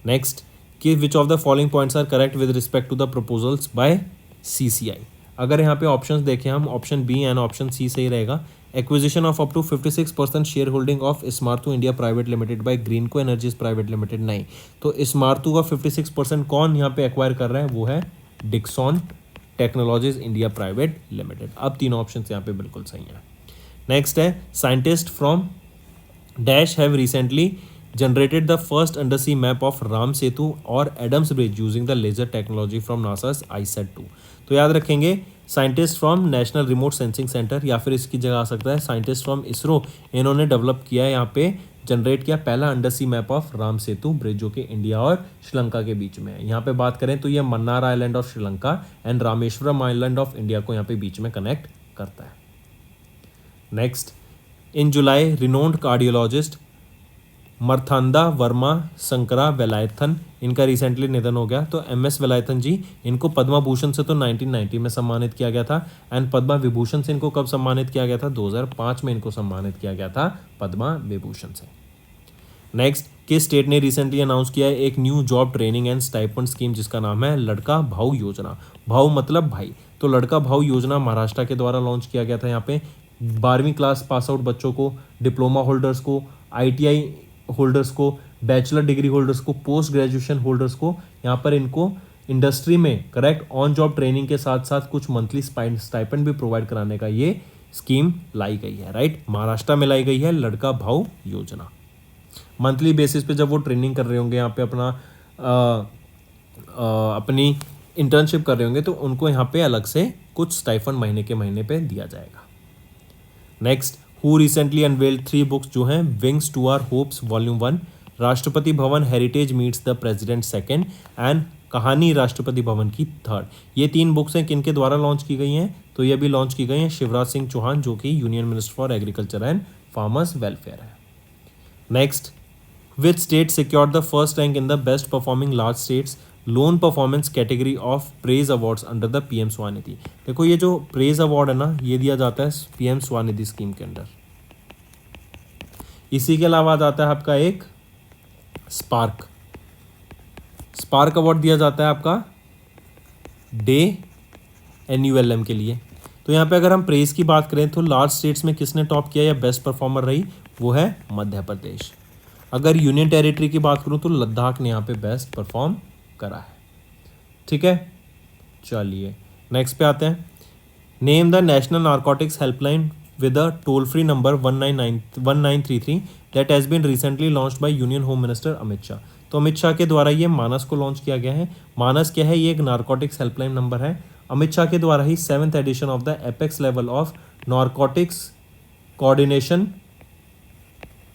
नेक्स्ट, कि which of the following points are correct with respect to the proposals by CCI. अगर यहाँ पे ऑप्शंस देखें हम option B and option C सही रहेगा. Acquisition of up to 56% share holding of Smartu India private limited by Greenko energies private limited. नहीं, तो स्मार्टू का 56% कौन यहाँ पे एक्वायर कर रहा है? वो है Dixon technologies India private limited. अब तीनों ऑप्शन यहाँ पे बिल्कुल सही हैं. नेक्स्ट है, scientist from dash have recently generated the first undersea map of Ram Setu और Adam's bridge using the laser technology from NASA's ISAT-2. तो याद रखेंगे scientist from national remote sensing centre या फिर इसकी जगह आ सकता है साइंटिस्ट फ्रॉम इसरो. इन्होंने डेवलप किया है यहाँ पे जनरेट किया पहला undersea map of Ram Setu bridge जो कि इंडिया और श्रीलंका के बीच में है. यहाँ पे बात करें तो ये Mannar island of Sri Lanka and Rameswaram island of India को यहाँ पे बीच में कनेक्ट करता है. Next, in July renowned cardiologist मर्थांदा Verma Shankara वेलायथन इनका रिसेंटली निधन हो गया. तो MS वेलायथन जी इनको पद्मा भूषण से तो 1990 में सम्मानित किया गया था एंड पद्मा विभूषण से इनको कब सम्मानित किया गया था? 2005 में इनको सम्मानित किया गया था पद्मा विभूषण से. नेक्स्ट, किस स्टेट ने रिसेंटली अनाउंस किया है एक new job training and stipend scheme जिसका नाम है लड़का भाऊ योजना. भाऊ मतलब भाई. तो लड़का भाऊ योजना महाराष्ट्र के द्वारा लॉन्च किया गया था. यहाँ पे 12वीं क्लास पास आउट बच्चों को, डिप्लोमा होल्डर्स को, ITI होल्डर्स को, बैचलर डिग्री होल्डर्स को, पोस्ट ग्रेजुएशन होल्डर्स को यहाँ पर इनको इंडस्ट्री में करेक्ट ऑन जॉब ट्रेनिंग के साथ साथ कुछ मंथली स्टाइपेंड भी प्रोवाइड कराने का ये स्कीम लाई गई है. राइट, महाराष्ट्र में लाई गई है लड़का भाऊ योजना. मंथली बेसिस पे जब वो ट्रेनिंग कर रहे होंगे यहाँ पे अपनी इंटर्नशिप कर रहे होंगे तो उनको यहाँ पे अलग से कुछ स्टाइपेंड महीने के महीने पे दिया जाएगा. Next, who recently unveiled 3 books जो हैं wings to our hopes volume 1, Rashtrapati Bhavan heritage meets the president 2nd and Kahani Rashtrapati भवन की 3rd. ये 3 बुक्स हैं किनके द्वारा लॉन्च की गई हैं? तो ये भी लॉन्च की गई हैं शिवराज सिंह चौहान जो कि union minister for agriculture and farmers welfare है. Next, which state secured the first rank in the best performing large states loan performance category of praise awards under the PM Svanidhi. देखो ये जो प्रेज अवार्ड है ना ये दिया जाता है PM स्वानिधि स्कीम के अंडर. इसी के अलावा आता है आपका एक स्पार्क अवार्ड दिया जाता है आपका डे NULM के लिए. तो यहाँ पे अगर हम प्रेज की बात करें तो लार्ज स्टेट्स में किसने टॉप किया या बेस्ट परफॉर्मर रही? वो है मध्य प्रदेश. अगर यूनियन टेरिटरी की बात करूँ तो लद्दाख ने यहाँ पे बेस्ट परफॉर्म करा है. ठीक है, चलिए नेक्स्ट पे आते हैं। Name the national narcotics helpline with a toll free number 1933 that has been recently launched by union home minister Amit Shah. तो अमित शाह के द्वारा ये मानस को लॉन्च किया गया है। मानस क्या है? ये एक नारकोटिक्स हेल्पलाइन नंबर है। अमित शाह के द्वारा ही 7th edition of the apex level of narcotics coordination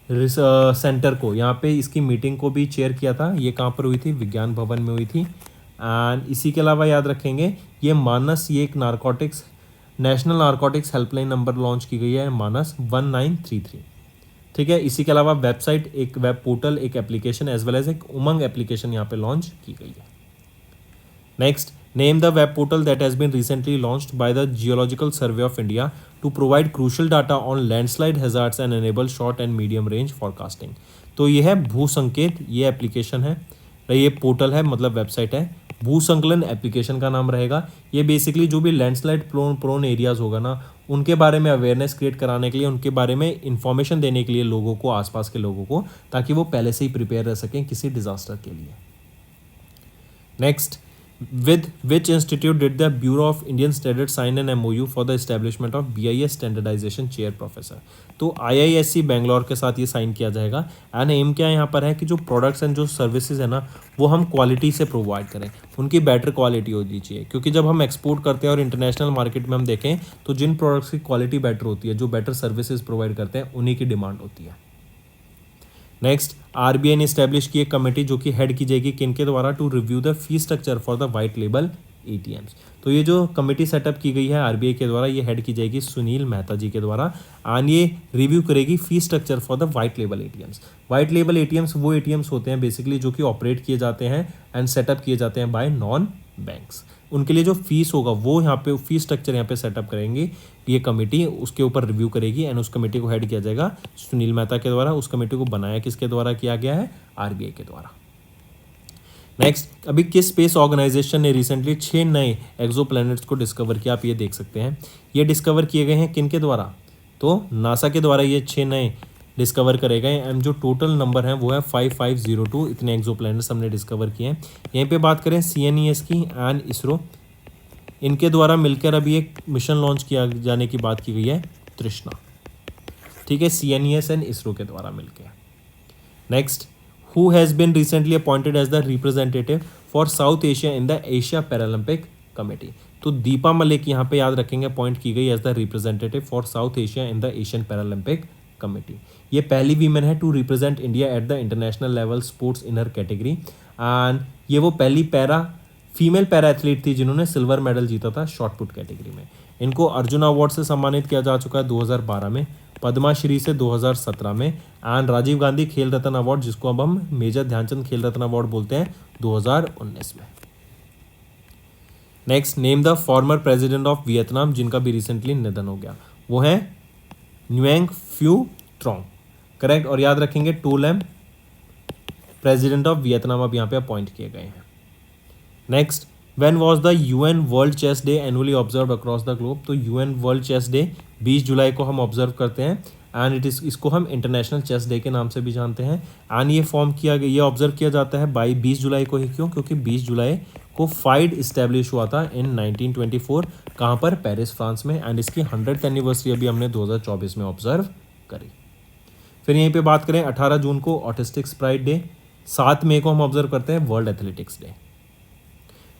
centre को, यहाँ पे इसकी मीटिंग को भी चेयर किया था। ये कहाँ पर हुई थी? विज्ञान भवन में हुई थी। एंड इसी के अलावा याद रखेंगे ये मानस, ये एक narcotics national narcotics helpline number launch की गई है, मानस 1933। ठीक है, इसी के अलावा वेबसाइट, एक वेब पोर्टल, एक एप्लीकेशन एज वेल एज एक उमंग एप्लीकेशन यहाँ पे लॉन्च की गई है। Next, name the web portal that has been recently launched by the Geological Survey of India to provide crucial data on landslide hazards and enable short and medium range forecasting. तो ये है भू संकेत, ये application है, ये portal है, मतलब वेबसाइट है। भू संकलन एप्लीकेशन का नाम रहेगा। ये बेसिकली जो भी लैंडस्लाइड प्रोन एरियाज होगा ना, उनके बारे में अवेयरनेस क्रिएट कराने के लिए, उनके बारे में इंफॉर्मेशन देने के लिए लोगों को, आसपास के लोगों को, ताकि वो पहले से ही प्रिपेयर रह सकें किसी डिजास्टर के लिए। Next, with which institute did the Bureau of Indian Standards sign an MOU for the establishment of BIS standardization chair professor? तो IISc बेंगलोर के साथ ये साइन किया जाएगा। एंड एम क्या यहाँ पर है कि जो प्रोडक्ट्स एंड जो सर्विसेज है ना, वो हम क्वालिटी से प्रोवाइड करें, उनकी बेटर क्वालिटी होनी चाहिए। क्योंकि जब हम एक्सपोर्ट करते हैं और इंटरनेशनल मार्केट में हम देखें तो जिन प्रोडक्ट्स की क्वालिटी बेटर होती है, जो बेटर सर्विसेज प्रोवाइड करते हैं, उन्हीं की डिमांड होती है। नेक्स्ट, आरबीआई ने इस्टेब्लिश की एक कमेटी जो कि हेड की जाएगी किनके द्वारा? To review the fee structure for the white label ATMs. तो ये जो कमेटी सेटअप की गई है आरबीआई के द्वारा, ये हेड की जाएगी सुनील मेहता जी के द्वारा। एंड ये रिव्यू करेगी फी structure for the white label ATMs. White label ATMs वो एटीएम्स होते हैं बेसिकली जो कि ऑपरेट किए जाते हैं एंड सेटअप किए जाते हैं बाय नॉन बैंक्स। उनके लिए जो फीस होगा वो यहाँ पे फी स्ट्रक्चर यहाँ पे सेटअप करेंगे ये कमेटी, उसके ऊपर रिव्यू करेगी। एंड उस कमेटी को हेड किया जाएगा सुनील मेहता के द्वारा। उस कमेटी को बनाया किसके द्वारा किया गया है? आरबीआई के द्वारा। नेक्स्ट, अभी किस स्पेस ऑर्गेनाइजेशन ने रिसेंटली 6 नए एक्सोप्लैनेट्स को डिस्कवर किया? आप ये देख सकते हैं, ये डिस्कवर किए गए हैं किन के द्वारा? तो नासा के द्वारा ये 6 नए डिस्कवर करे गए। एंड जो टोटल नंबर है वो है 5502। इतने एक्सोप्लैनेट्स हमने डिस्कवर किए हैं। यहीं पे बात करें CNES की एंड इसरो, इनके द्वारा मिलकर अभी एक मिशन लॉन्च किया जाने की बात की गई है, तृष्णा। ठीक है, CNES एंड इसरो के द्वारा मिलकर। Next, who has been recently appointed as the representative for South Asia in the Asia Paralympic committee? तो दीपा मलिक यहाँ पे याद रखेंगे अपॉइंट की गई as the representative for South Asia in the Asian Paralympic committee. ये पहली वीमेन है to represent India at the international level sports in her category. And ये वो पहली फीमेल पैरा एथलीट थी जिन्होंने सिल्वर मेडल जीता था शॉर्ट पुट कैटेगरी में। इनको अर्जुन अवार्ड से सम्मानित किया जा चुका है 2012 में, पद्माश्री से 2017 में, एंड राजीव गांधी खेल रत्न अवार्ड, जिसको अब हम मेजर ध्यानचंद खेल रत्न अवार्ड बोलते हैं, 2019 में। Next, name the former president of Vietnam जिनका भी रिसेंटली निधन हो गया। वो है न्यूएंग फ्यू ट्रोंग, करेक्ट। और याद रखेंगे To Lam president of Vietnam अब यहाँ पे अपॉइंट किए गए हैं। Next, when was the UN World Chess Day annually observe across the globe? तो यूएन वर्ल्ड चेस डे 20 जुलाई को हम ऑब्जर्व करते हैं। एंड इसको हम इंटरनेशनल चेस डे के नाम से भी जानते हैं। एंड ये फॉर्म किया गया, ये ऑब्जर्व किया जाता है बाई 20 जुलाई को ही। क्यों? क्योंकि 20 जुलाई को फाइड इस्टेब्लिश हुआ था इन 1924। कहाँ पर? पेरिस, फ्रांस में। एंड इसकी 100th एनिवर्सरी अभी हमने 2024 में ऑब्जर्व करी। फिर यहीं पे बात करें 18 जून को ऑटिस्टिक स्प्राइट डे, 7 मई को हम ऑब्जर्व करते हैं वर्ल्ड एथलेटिक्स डे।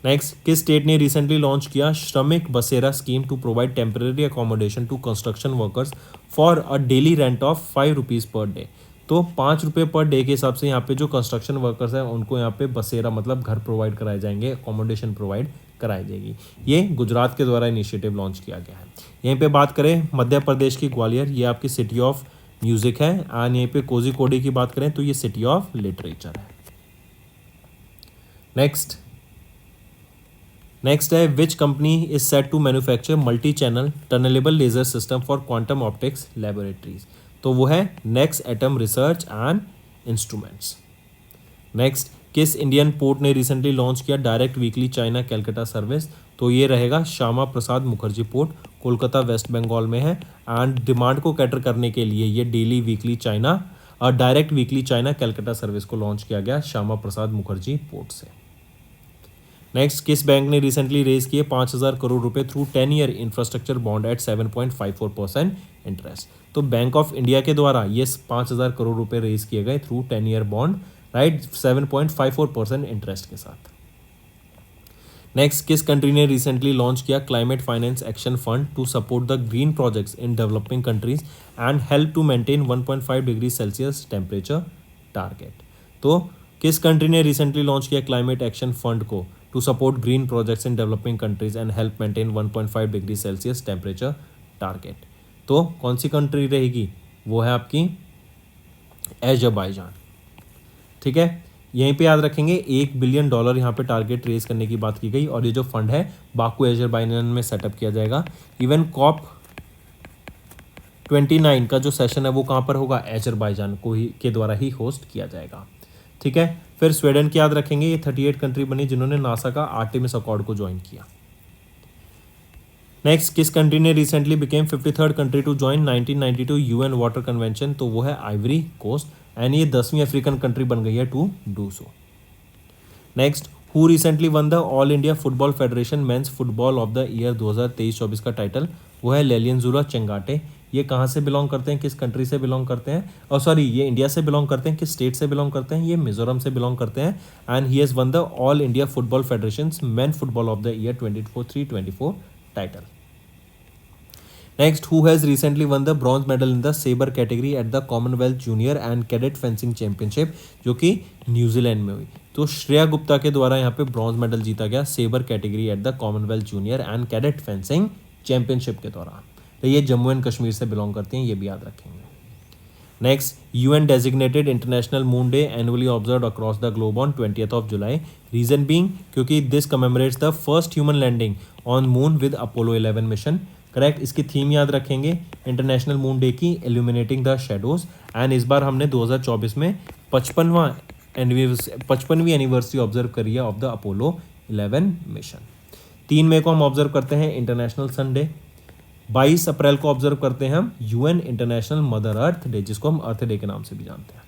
नेक्स्ट, किस स्टेट ने रिसेंटली लॉन्च किया Shramik Basera scheme to provide temporary accommodation to construction workers for a daily rent of 5 rupees per day? तो 5 रुपये पर डे के हिसाब से यहाँ पे जो कंस्ट्रक्शन वर्कर्स हैं उनको यहाँ पे बसेरा मतलब घर प्रोवाइड कराए जाएंगे, अकोमोडेशन प्रोवाइड कराई जाएगी। ये गुजरात के द्वारा इनिशिएटिव लॉन्च किया गया है। यहीं पे बात करें मध्य प्रदेश की ग्वालियर, ये आपकी सिटी ऑफ म्यूजिक है। एंड यहीं पे कोझिकोड की बात करें तो ये सिटी ऑफ लिटरेचर है। नेक्स्ट है which company is set to manufacture multi channel tunable laser system for quantum optics laboratories? तो वो है next atom research and instruments. Next, किस इंडियन पोर्ट ने रिसेंटली लॉन्च किया direct weekly China Calcutta service? तो ये रहेगा श्यामा प्रसाद मुखर्जी पोर्ट, कोलकाता वेस्ट बंगाल में है। एंड डिमांड को कैटर करने के लिए ये डेली वीकली चाइना और direct weekly China Calcutta service को लॉन्च किया गया श्यामा प्रसाद मुखर्जी पोर्ट से। नेक्स्ट, किस बैंक ने रिसेंटली रेज किए 5,000 करोड़ रुपए through 10 year infrastructure bond at 7.54% interest. तो बैंक ऑफ इंडिया के द्वारा ये 5,000 करोड़ रुपए रेज किए गए through 10 year bond, right, 7.54% interest के साथ। नेक्स्ट, किस कंट्री ने रिसेंटली लॉन्च किया climate finance action fund to support the green projects in developing countries and help to maintain 1.5 degree Celsius temperature target. तो किस कंट्री ने रिसेंटली लॉन्च किया climate action fund को to support green projects in developing countries and help maintain 1.5 degree Celsius temperature target? तो कौन सी country रहेगी? वो है आपकी अजरबैजान। ठीक है, यहीं पे याद रखेंगे $1 बिलियन यहाँ पे टारगेट रेज करने की बात की गई, और ये जो फंड है बाकू अजरबैजान में सेटअप किया जाएगा। इवन COP29 का जो सेशन है वो कहाँ पर होगा? अजरबैजान को ही के द्वारा ही होस्ट किया जाएगा। ठीक है, फिर स्वीडन की याद रखेंगे, ये 38 कंट्री बनी जिन्होंने नासा का आर्टेमिस अकॉर्ड को ज्वाइन किया। नेक्स्ट, किस कंट्री ने recently became 53rd country to join 1992 UN Water Convention? तो वो है आइवरी कोस्ट, एंड ये 10वीं अफ्रीकन कंट्री बन गई है to do so. Next, who recently won the All India Football Federation men's football of the year 2023-24 का title? वो है लेलियनजुला चंगाटे। ये कहाँ से बिलोंग करते हैं, किस कंट्री से बिलोंग करते हैं? और सॉरी, ये इंडिया से बिलोंग करते हैं, किस स्टेट से बिलोंग करते हैं? ये मिजोरम से बिलोंग करते हैं, and he has won the All India Football Federation men football of the year 2023-24 title. Next, who has recently won the bronze medal in the sabre category at the Commonwealth junior and cadet fencing championship, जो कि New Zealand में हुई? तो श्रेया गुप्ता के द्वारा यहाँ पे bronze medal जीता गया sabre category at the Commonwealth junior and cadet fencing championship के दौरान। तो ये जम्मू एंड कश्मीर से बिलोंग करते हैं, ये भी याद रखेंगे। Next, UN designated international moon day annually observe across the globe on 20th July. Reason being क्योंकि this commemorates the first human landing on moon with Apollo 11 mission. Correct, इसकी थीम याद रखेंगे इंटरनेशनल मून डे की, illuminating the shadows, and इस बार हमने 2024 में 55वीं anniversary observe करी है ऑफ द अपोलो 11 मिशन। 3 मई को हम ऑब्जर्व करते हैं इंटरनेशनल संडे। 22 अप्रैल को ऑब्जर्व करते हैं हम UN international mother earth day, जिसको हम अर्थ डे के नाम से भी जानते हैं।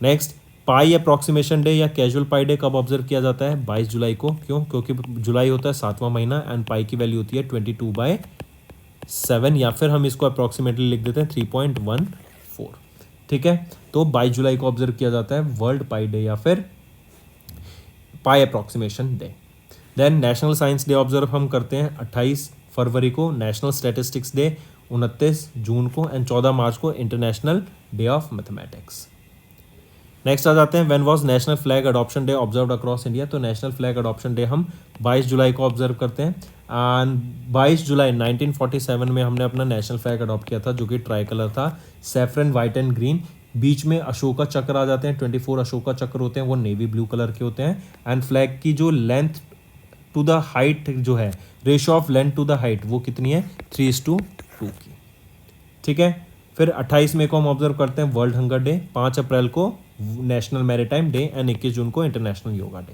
नेक्स्ट, पाई अप्रॉक्सीमेशन डे या कैजुअल पाई डे कब ऑब्जर्व किया जाता है? 22 जुलाई को। क्यों? क्योंकि जुलाई होता है 7वां महीना, एंड पाई की वैल्यू होती है 22/7, या फिर हम इसको अप्रॉक्सीमेटली लिख देते हैं 3.14। ठीक है, तो 22 जुलाई को ऑब्जर्व किया जाता है वर्ल्ड पाई डे या फिर pi approximation day. Then national science day observe हम करते हैं 28 फरवरी को, नेशनल स्टैटिस्टिक्स डे 29 जून को, एंड 14 मार्च को international day of mathematics. Next आ जाते हैं when was national flag adoption day observed across India? तो नेशनल फ्लैग अडॉप्शन डे हम 22 जुलाई को ऑब्जर्व करते हैं, एंड 22 जुलाई 1947 में हमने अपना नेशनल फ्लैग अडॉप्ट किया था, जो कि ट्राई कलर था, सैफरन, वाइट एंड ग्रीन। बीच में अशोका चक्र आ जाते हैं, 24 अशोका चक्र होते हैं, वो नेवी ब्लू कलर के होते हैं, एंड फ्लैग की जो लेंथ टू द हाइट जो है, ratio of length to the height, वो कितनी है? 3:2 की। ठीक है, फिर 28 मई को हम ऑब्जर्व करते हैं वर्ल्ड हंगर डे, 5 अप्रैल को नेशनल मैरीटाइम डे, एंड 21 जून को international yoga day.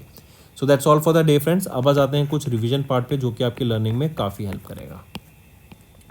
So that's all for the day friends. अब आ जाते हैं कुछ रिवीजन पार्ट पे, जो कि आपकी लर्निंग में काफ़ी हेल्प करेगा।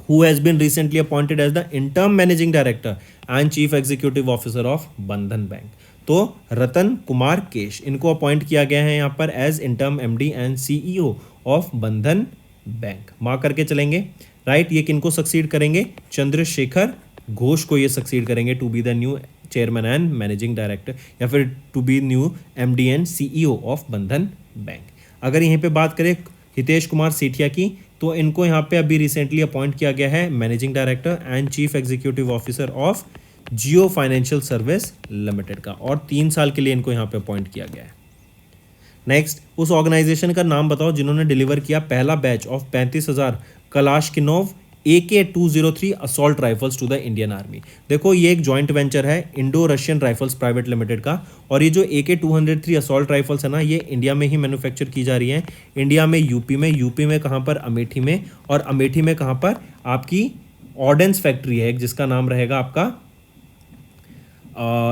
Who has been recently appointed as the interim managing director and chief executive officer of Bandhan Bank? तो रतन कुमार केश, इनको अपॉइंट किया गया है यहाँ पर as interim MD and CEO of Bandhan Bank. Mark करके चलेंगे, राइट। ये किनको सक्सीड करेंगे? चंद्रशेखर घोष को ये सक्सीड करेंगे to be the new chairman and managing director, या फिर to be new MD and CEO of Bandhan Bank. अगर यहीं पे बात करें हितेश कुमार सेठिया की, तो इनको यहाँ पे अभी रिसेंटली अपॉइंट किया गया है managing director and chief executive officer of Jio financial service limited का, और 3 साल के लिए इनको यहाँ पे अपॉइंट किया गया है। नेक्स्ट, उस ऑर्गेनाइजेशन का नाम बताओ जिन्होंने डिलीवर किया पहला batch of 35,000 Kalashnikov AK-203 assault rifles to the Indian army. देखो, ये एक जॉइंट वेंचर है Indo Russian rifles private limited का, और ये जो AK-203 असॉल्ट राइफल्स है ना, ये इंडिया में ही मैन्युफैक्चर की जा रही है। इंडिया में यूपी में कहाँ पर? अमेठी में, और अमेठी में कहाँ पर? आपकी ऑर्डेंस फैक्ट्री है जिसका नाम रहेगा आपका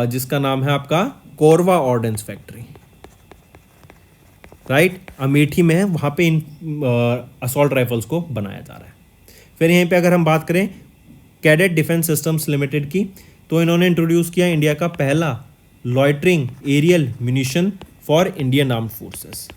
जिसका नाम है आपका कोरवा ऑर्डेंस फैक्ट्री, राइट। अमेठी में है, वहाँ पे इन असॉल्ट राइफल्स को बनाया जा रहा है। फिर यहीं पे अगर हम बात करें कैडेट डिफेंस सिस्टम्स लिमिटेड की, तो इन्होंने इंट्रोड्यूस किया इंडिया का पहला loitering aerial munition for Indian armed forces.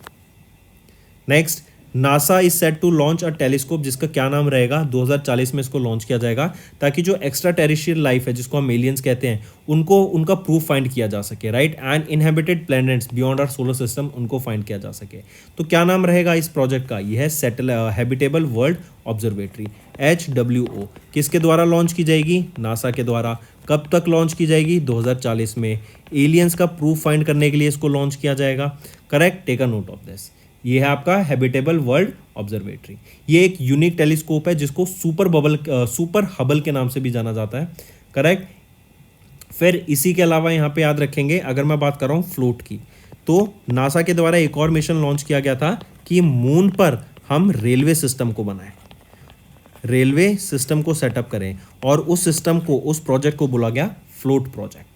Next, NASA is set to launch a telescope जिसका क्या नाम रहेगा, 2040 में इसको लॉन्च किया जाएगा ताकि जो एक्स्ट्रा टेरिशियल लाइफ है जिसको हम एलियंस कहते हैं उनको उनका प्रूफ फाइंड किया जा सके, right, and inhabited planets beyond our solar system उनको फाइंड किया जा सके। तो क्या नाम रहेगा इस प्रोजेक्ट का, यह है हैबिटेबल वर्ल्ड ऑब्जर्वेटरी, HWO। किसके द्वारा लॉन्च की जाएगी, नासा के द्वारा। कब तक लॉन्च की जाएगी, 2040 में। एलियंस का प्रूफ फाइंड करने के लिए इसको लॉन्च किया जाएगा, correct, take a note of this. ये है आपका हैबिटेबल वर्ल्ड ऑब्जर्वेटरी। ये एक यूनिक टेलीस्कोप है जिसको सुपर हबल के नाम से भी जाना जाता है, करेक्ट। फिर इसी के अलावा यहाँ पे याद रखेंगे, अगर मैं बात कर रहा हूँ फ्लोट की, तो नासा के द्वारा एक और मिशन लॉन्च किया गया था कि मून पर हम रेलवे सिस्टम को बनाएं, रेलवे सिस्टम को सेटअप करें, और उस सिस्टम को, उस प्रोजेक्ट को बोला गया float project.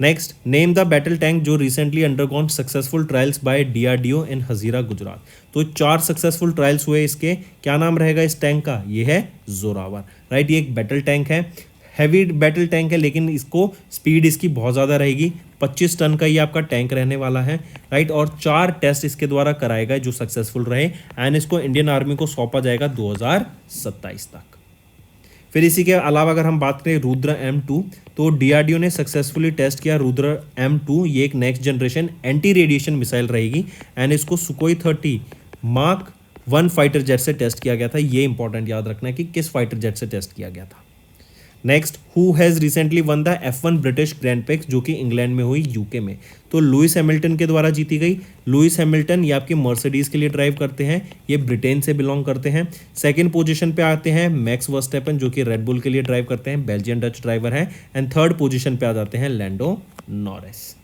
Next, name the battle tank जो recently undergone successful trials by DRDO in Hazira Gujarat. तो 4 सक्सेसफुल ट्रायल्स हुए इसके, क्या नाम रहेगा इस टैंक का, ये है जोरावर, राइट। ये एक बैटल टैंक है, हैवी बैटल टैंक है, लेकिन इसको स्पीड इसकी बहुत ज़्यादा रहेगी, 25 टन का ये आपका टैंक रहने वाला है, राइट। और 4 टेस्ट इसके द्वारा कराए गए जो सक्सेसफुल रहे, एंड इसको इंडियन आर्मी को सौंपा जाएगा 2027 तक। फिर इसी के अलावा अगर हम बात करें रुद्र M2, तो DRDO ने सक्सेसफुली टेस्ट किया रुद्र M2। ये एक next generation anti radiation missile रहेगी, एंड इसको सुकोई 30 मार्क 1 फाइटर जेट से टेस्ट किया गया था। ये इंपॉर्टेंट याद रखना है कि किस फाइटर जेट से टेस्ट किया गया था। Next, who has recently won the F1 British grand prix जो कि इंग्लैंड में हुई, UK में। तो लुइस हैमिल्टन के द्वारा जीती गई। लुइस हैमिल्टन ये आपके मर्सिडीज़ के लिए ड्राइव करते हैं, ये ब्रिटेन से बिलोंग करते हैं। सेकंड पोजीशन पे आते हैं मैक्स वर्स्टेपन जो कि रेड बुल के लिए ड्राइव करते हैं, बेल्जियन डच ड्राइवर हैं। एंड थर्ड पोजीशन पे आ जाते हैं Lando Norris.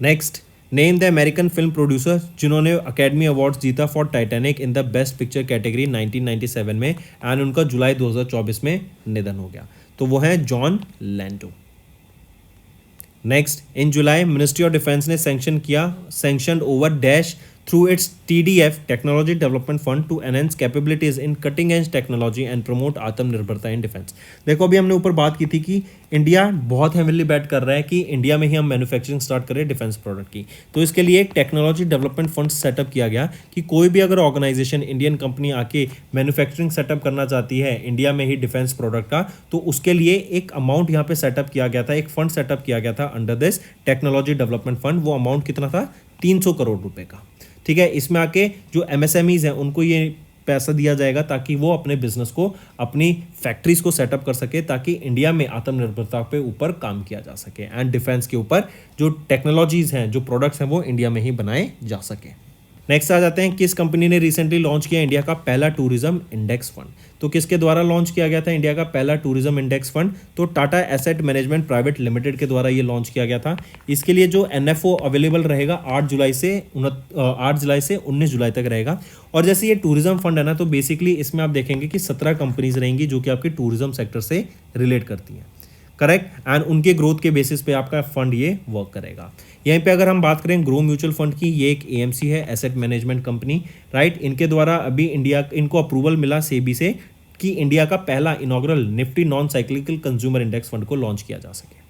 Next, name the American film producer जिन्होंने अकेडमी अवार्ड्स जीता for Titanic in the best picture category 1997 में, एंड उनका जुलाई 2024 में निधन हो गया। तो वो हैं John Lando. Next, in July ministry of defence ने sanction over dash through its TDF Technology Development Fund to enhance capabilities in cutting edge technology and promote आत्मनिर्भरता इन डिफेंस। देखो अभी हमने ऊपर बात की थी कि इंडिया बहुत हेविली बैट कर रहा है कि इंडिया में ही हम मैन्युफैक्चरिंग स्टार्ट करें डिफेंस प्रोडक्ट की। तो इसके लिए एक टेक्नोलॉजी डेवलपमेंट फंड सेटअप किया गया कि कोई भी अगर ऑर्गेनाइजेशन इंडियन कंपनी आके मैन्युफैक्चरिंग सेटअप करना चाहती है इंडिया में ही डिफेंस प्रोडक्ट का, तो उसके लिए एक अमाउंट यहाँ पे सेटअप किया गया था, एक फंड सेटअप किया गया था under this technology development fund. वो अमाउंट कितना था, 300 करोड़ रुपए का, ठीक है। इसमें आके जो MSMEs हैं उनको ये पैसा दिया जाएगा ताकि वो अपने बिजनेस को, अपनी फैक्ट्रीज को सेटअप कर सके, ताकि इंडिया में आत्मनिर्भरता पे ऊपर काम किया जा सके, एंड डिफेंस के ऊपर जो टेक्नोलॉजीज हैं, जो प्रोडक्ट्स हैं, वो इंडिया में ही बनाए जा सके। नेक्स्ट आ जाते हैं, किस कंपनी ने रिसेंटली लॉन्च किया इंडिया का पहला टूरिज्म इंडेक्स फंड। तो किसके द्वारा लॉन्च किया गया था इंडिया का पहला टूरिज्म इंडेक्स फंड, तो Tata asset management private limited के द्वारा ये लॉन्च किया गया था। इसके लिए जो NFO अवेलेबल रहेगा 8 जुलाई से 19 जुलाई तक रहेगा। और जैसे ये टूरिज्म फंड है ना, तो बेसिकली इसमें आप देखेंगे कि 17 कंपनीज रहेंगी जो कि आपके टूरिज्म सेक्टर से रिलेट करती हैं, करेक्ट, एंड उनके ग्रोथ के बेसिस पे आपका फंड ये वर्क करेगा। यहीं पे अगर हम बात करें ग्रो म्यूचुअल फंड की, ये एक AMC है, एसेट मैनेजमेंट कंपनी, राइट। इनके द्वारा अभी इनको अप्रूवल मिला सेबी से कि इंडिया का पहला inaugural Nifty non cyclical consumer index fund को लॉन्च किया जा सके।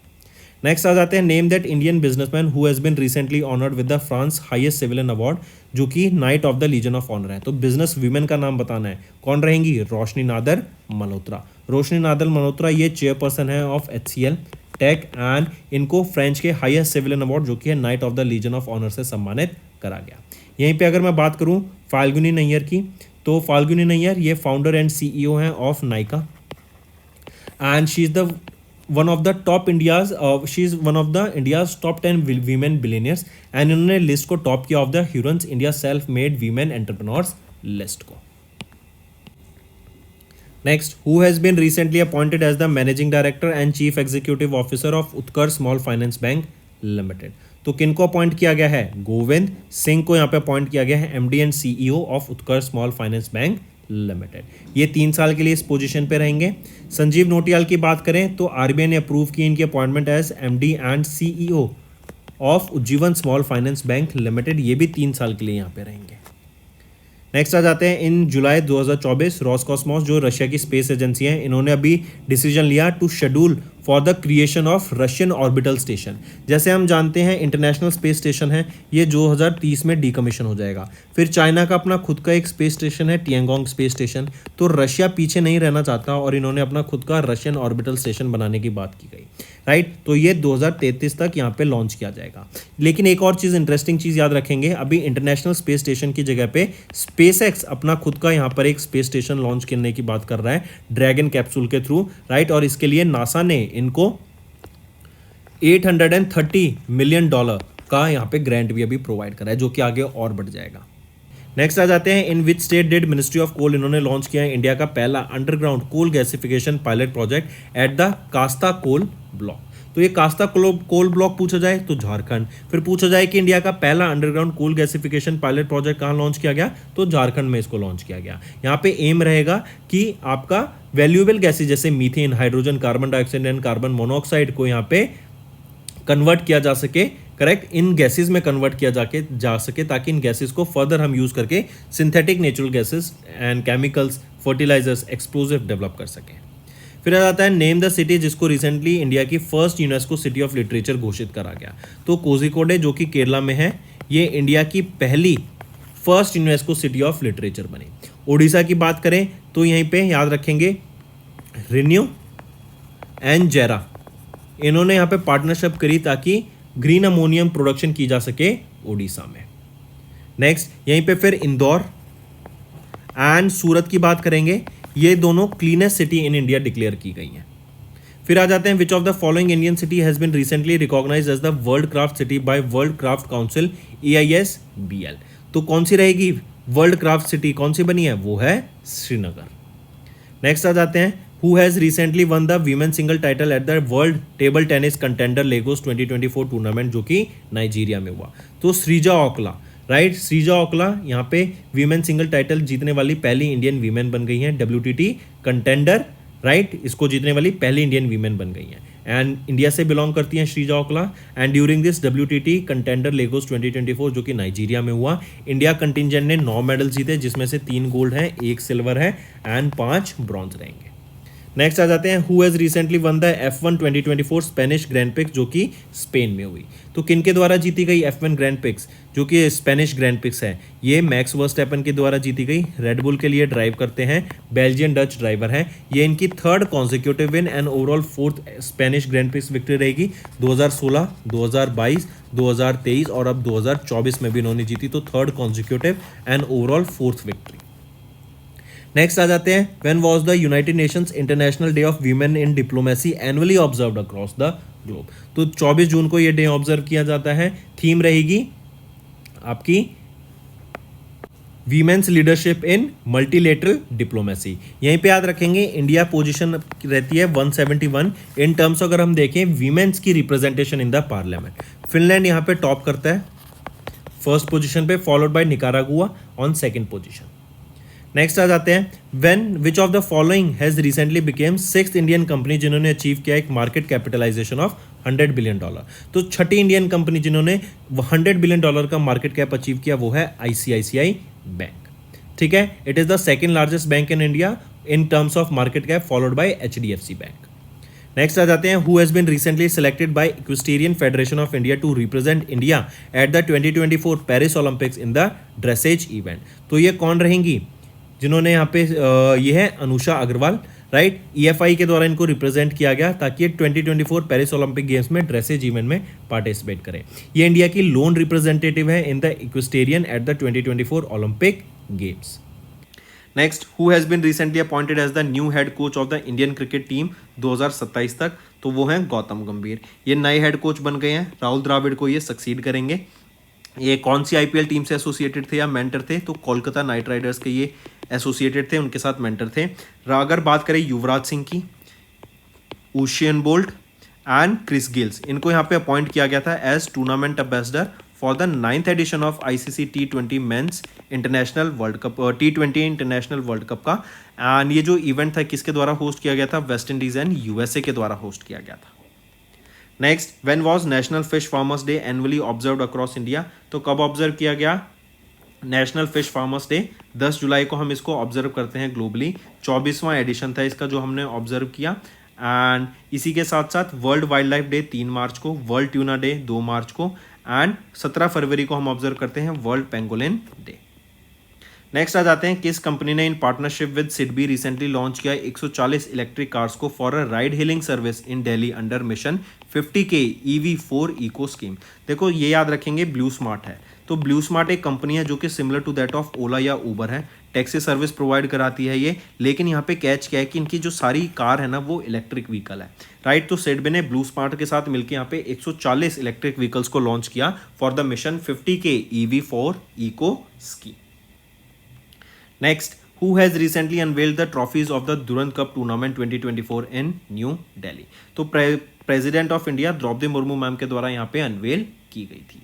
नेक्स्ट आ जाते हैं, name that Indian businessman who has been recently honoured with the France highest civilian award जो कि Knight of the Legion of Honour है। तो बिजनेस वीमेन का नाम बताना है, कौन रहेंगी, रोशनी नादर मल्होत्रा। रोशनी नादर मल्होत्रा ये चेयरपर्सन है ऑफ HCL टेक, एंड इनको फ्रेंच के हाईएस्ट सिविलियन अवार्ड जो कि है Knight of the Legion of Honour से सम्मानित करा गया। यहीं पे अगर मैं बात करूं फाल्गुनी नैयर की, तो फाल्गुनी नैयर ये फाउंडर एंड CEO हैं of Nykaa, and she is one of the India's top 10 women billionaires, and इन्होंने लिस्ट को टॉप किया of the Hurun's India self made women entrepreneurs list को। Next, who has been recently appointed as the managing director and chief executive officer of Utkarsh small finance bank limited. तो किनको appoint किया गया है, गोविंद सिंह को यहाँ पे अपॉइंट किया गया है MD and CEO of Utkarsh small finance bank Limited. ये 3 साल के लिए इस पोजीशन पे रहेंगे। संजीव नोटियाल की बात करें तो RBI ने अप्रूव की इनकी appointment as MD and CEO of Ujjivan Small finance bank Limited, ये भी 3 साल के लिए यहाँ पे रहेंगे। नेक्स्ट आ जाते हैं, इन जुलाई 2024 रोसकॉस्मोस जो रशिया की स्पेस एजेंसी है, इन्होंने अभी डिसीजन लिया to schedule for the creation of Russian orbital station. जैसे हम जानते हैं इंटरनेशनल स्पेस स्टेशन है, ये 2030 में डीकमीशन हो जाएगा। फिर चाइना का अपना खुद का एक स्पेस स्टेशन है, टिएंगोंग स्पेस स्टेशन। तो रशिया पीछे नहीं रहना चाहता और इन्होंने अपना खुद का रशियन ऑर्बिटल स्टेशन बनाने की बात की गई, राइट। तो ये 2033 तक यहाँ पे लॉन्च किया जाएगा। लेकिन एक और चीज़, इंटरेस्टिंग चीज़ याद रखेंगे, अभी इंटरनेशनल स्पेस स्टेशन की जगह पे स्पेसएक्स अपना खुद का यहाँ पर एक स्पेस स्टेशन लॉन्च करने की बात कर रहा है ड्रैगन कैप्सूल के थ्रू, राइट। और इसके लिए नासा ने इनको $830 मिलियन का यहाँ पे ग्रांट भी अभी प्रोवाइड करा है, जो कि आगे और बढ़ जाएगा। नेक्स्ट आ जाते हैं, in which state did ministry of coal, इन्होंने लॉन्च किया है इंडिया का पहला underground coal gasification pilot project at the Kasta coal block. तो ये कास्ता कोल ब्लॉक पूछा जाए तो झारखंड, फिर पूछा जाए कि इंडिया का पहला underground coal gasification pilot project कहाँ लॉन्च किया गया, तो झारखंड में इसको लॉन्च किया गया। यहाँ पे एम रहेगा कि आपका वैल्यूएबल गैसेज जैसे methane, hydrogen, carbon dioxide and carbon monoxide को यहाँ पे कन्वर्ट किया जा सके, करेक्ट, इन गैसेज में कन्वर्ट किया जा सके ताकि इन गैसेज को फर्दर हम यूज करके synthetic natural gases and chemicals, fertilisers, explosive develop कर सकें। फिर आ जाता है नेम द सिटी, जिसको रिसेंटली इंडिया की first UNESCO city of literature घोषित करा गया। तो कोझिकोडे जो कि केरला में है, ये इंडिया की पहली first UNESCO city of literature बनी। उड़ीसा की बात करें तो यहीं पे याद रखेंगे रिन्यू एंड जेरा, इन्होंने यहाँ पे पार्टनरशिप करी ताकि ग्रीन अमोनियम प्रोडक्शन की जा सके उड़ीसा में। नेक्स्ट यहीं पे फिर इंदौर एंड सूरत की बात करेंगे, ये दोनों cleanest city in India declare की गई हैं। फिर आ जाते हैं which of the following Indian city has been recently recognised as the world craft city by world craft council AISBL। तो कौन सी रहेगी वर्ल्ड क्राफ्ट सिटी, कौन सी बनी है, वो है श्रीनगर। नेक्स्ट आ जाते हैं who has recently won the women single title at the world table tennis contender Lagos 2024 tournament, जो कि नाइजीरिया में हुआ। तो श्रीजा ओकला, राइट, श्रीजा ओकला यहाँ पे वीमेन सिंगल टाइटल जीतने वाली पहली इंडियन वीमेन बन गई हैं, WTT कंटेंडर, राइट, इसको जीतने वाली पहली इंडियन वीमेन बन गई हैं एंड इंडिया से बिलोंग करती हैं Sreeja Akula. And during this WTT contender Lagos 2024 जो कि नाइजीरिया में हुआ, इंडिया कंटिंजेंट ने 9 मेडल जीते, जिसमें से 3 गोल्ड हैं, 1 सिल्वर है एंड 5 ब्रॉन्ज रहेंगे। नेक्स्ट आ जाते हैं who has recently won the F1 2024 Spanish grand pics, जो कि स्पेन में हुई। तो किन के द्वारा जीती गई F1 ग्रैंड पिक्स, जो कि स्पेनिश ग्रैंड पिक्स है, ये मैक्स वर्स्टैपन के द्वारा जीती गई। रेडबुल के लिए ड्राइव करते हैं, बेल्जियन डच ड्राइवर है, ये इनकी 3rd consecutive win and overall 4th Spanish grand pics victory रहेगी। 2016, 2022, 2023 और अब 2024 में भी इन्होंने जीती, तो 3rd consecutive and overall 4th victory. Next आ जाते हैं when was the United Nations international day of women in diplomacy annually observed across the globe. तो 24 जून को ये डे ऑब्जर्व किया जाता है। थीम रहेगी आपकी women's leadership in multilateral diplomacy. यहीं पे याद रखेंगे इंडिया पोजीशन रहती है 171 इन टर्म्स, अगर हम देखें वीमेन्स की representation in the parliament. Finland यहाँ पे टॉप करता है 1st पोजीशन पे, followed by Nicaragua on 2nd position. Next आ जाते हैं when which of the following has recently became 6th Indian company जिन्होंने अचीव किया एक मार्केट कैपिटलाइजेशन ऑफ $100 बिलियन। तो 6ठी इंडियन कंपनी जिन्होंने $100 बिलियन का मार्केट कैप अचीव किया वो है ICICI बैंक, ठीक है। It is the 2nd largest bank in India in terms of market cap, followed by HDFC bank. Next आ जाते हैं who has been recently selected by equestrian federation of India to represent India at the 2024 Paris Olympics in the dressage event. तो ये कौन रहेंगी जिन्होंने यहाँ पे ये है अनुषा अग्रवाल, राइट, EFI के द्वारा इनको रिप्रेजेंट किया गया ताकि 2024 पेरिस ओलंपिक गेम्स में ड्रेसेज इवेंट में पार्टिसिपेट करें। ये इंडिया की लोन रिप्रेजेंटेटिव है in the equestrian at the 2024 Olympic games. Next who has been recently appointed as the new head coach of the Indian cricket team 2027 तक, तो वो हैं गौतम गंभीर। ये नए हेड कोच बन गए हैं, राहुल द्राविड़ को ये सक्सीड करेंगे। ये कौन सी IPL टीम से एसोसिएटेड थे या मेंटर थे, तो कोलकाता नाइट राइडर्स के ये एसोसिएटेड थे, उनके साथ मेंटर थे। अगर बात करें युवराज सिंह की, Usain Bolt and Chris Gayle, इनको यहाँ पे अपॉइंट किया गया था as tournament ambassador for the 9th edition of ICC T20 men's international world cup, T20 international world cup का। एंड ये जो इवेंट था किसके द्वारा होस्ट किया गया था, वेस्ट इंडीज एंड USA के द्वारा होस्ट किया गया था। Next when was national fish farmers day annually observed across India, तो कब ऑब्जर्व किया गया, नेशनल फिश फार्मर्स डे 10 जुलाई को हम इसको ऑब्जर्व करते हैं ग्लोबली। 24वां एडिशन था इसका जो हमने ऑब्जर्व किया एंड इसी के साथ साथ वर्ल्ड वाइल्ड लाइफ डे 3 मार्च को, वर्ल्ड ट्यूना डे 2 मार्च को, एंड 17 फरवरी को हम ऑब्जर्व करते हैं वर्ल्ड पेंगोलिन डे। नेक्स्ट आ जाते हैं, किस कंपनी ने in partnership with SIDBI recently launch किया 140 इलेक्ट्रिक कार्स को for a ride hailing service in Delhi under mission 50K EV4 eco scheme. देखो ये याद रखेंगे, ब्लू स्मार्ट है। तो ब्लू स्मार्ट एक कंपनी है जो कि सिमिलर टू दैट ऑफ ओला या उबर है, टैक्सी सर्विस प्रोवाइड कराती है ये, लेकिन यहाँ पे कैच क्या है कि इनकी जो सारी कार है ना वो इलेक्ट्रिक व्हीकल है, राइट। तो सिडबी ने ब्लू स्मार्ट के साथ मिलकर यहाँ पे 140 इलेक्ट्रिक व्हीकल्स को लॉन्च किया for the mission 50K EV4 eco scheme. Next, who has recently unveiled the trophies of the Durand Cup tournament 2024 in New Delhi? तो president of India Droupadi Murmu ma'am के द्वारा यहाँ पे अनवेल की गई थी।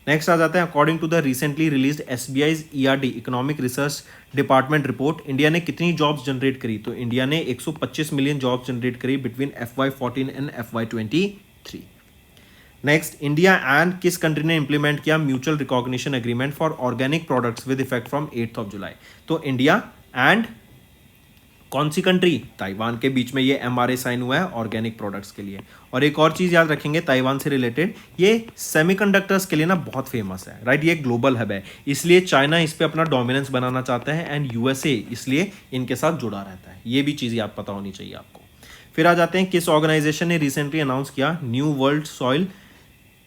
नेक्स्ट आ जाते हैं, according to the recently released SBI's ERD economic research department report, India ने कितनी जॉब्स जनरेट करी? तो इंडिया ने 125 मिलियन जॉब्स जनरेट करी between FY14 and FY23। Next, India and किस कंट्री ने इंप्लीमेंट किया mutual recognition agreement for organic products with effect from 8 July? तो इंडिया एंड कौन सी कंट्री? ताइवान के बीच में ये MRA साइन हुआ है ऑर्गेनिक प्रोडक्ट्स के लिए। और एक और चीज़ याद रखेंगे ताइवान से रिलेटेड, ये सेमीकंडक्टर्स के लिए ना बहुत फेमस है, राइट। ये ग्लोबल हब है, इसलिए चाइना इस पे अपना डोमिनेंस बनाना चाहता है एंड USA इसलिए इनके साथ जुड़ा रहता है। ये भी चीज़ याद पता होनी चाहिए आपको। फिर आ जाते हैं, किस ऑर्गेनाइजेशन ने रिसेंटली अनाउंस किया new world soil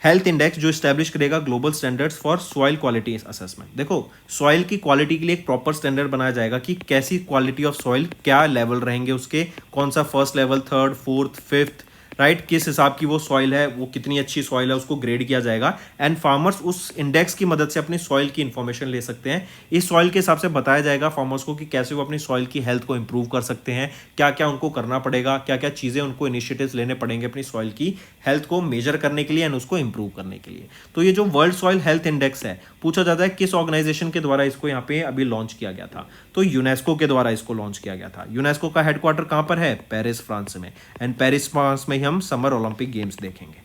health index जो स्टैब्लिश करेगा global standards for soil quality assessment. देखो सॉइल की क्वालिटी के लिए एक प्रॉपर स्टैंडर्ड बनाया जाएगा कि कैसी क्वालिटी ऑफ सॉइल, क्या लेवल रहेंगे उसके, कौन सा first level, third, fourth, fifth, right, किस हिसाब की वो सॉइल है, वो कितनी अच्छी सॉइल है, उसको ग्रेड किया जाएगा एंड फार्मर्स उस इंडेक्स की मदद से अपनी सॉइल की इंफॉर्मेशन ले सकते हैं। इस सॉइल के हिसाब से बताया जाएगा फार्मर्स को कि कैसे वो अपनी सॉइल की हेल्थ को इंप्रूव कर सकते हैं, क्या क्या उनको करना पड़ेगा, क्या क्या चीज़ें उनको इनिशिएटिव्स लेने पड़ेंगे अपनी सॉइल की हेल्थ को मेजर करने के लिए एंड उसको इंप्रूव करने के लिए। तो ये जो वर्ल्ड सॉइल हेल्थ इंडेक्स है, पूछा जाता है किस ऑर्गेनाइजेशन के द्वारा इसको यहाँ पे अभी लॉन्च किया गया था? तो यूनेस्को के द्वारा इसको लॉन्च किया गया था। यूनेस्को का हेडक्वार्टर कहाँ पर है? पेरिस, फ्रांस में, एंड पेरिस फ्रांस में ही हम समर ओलंपिक गेम्स देखेंगे।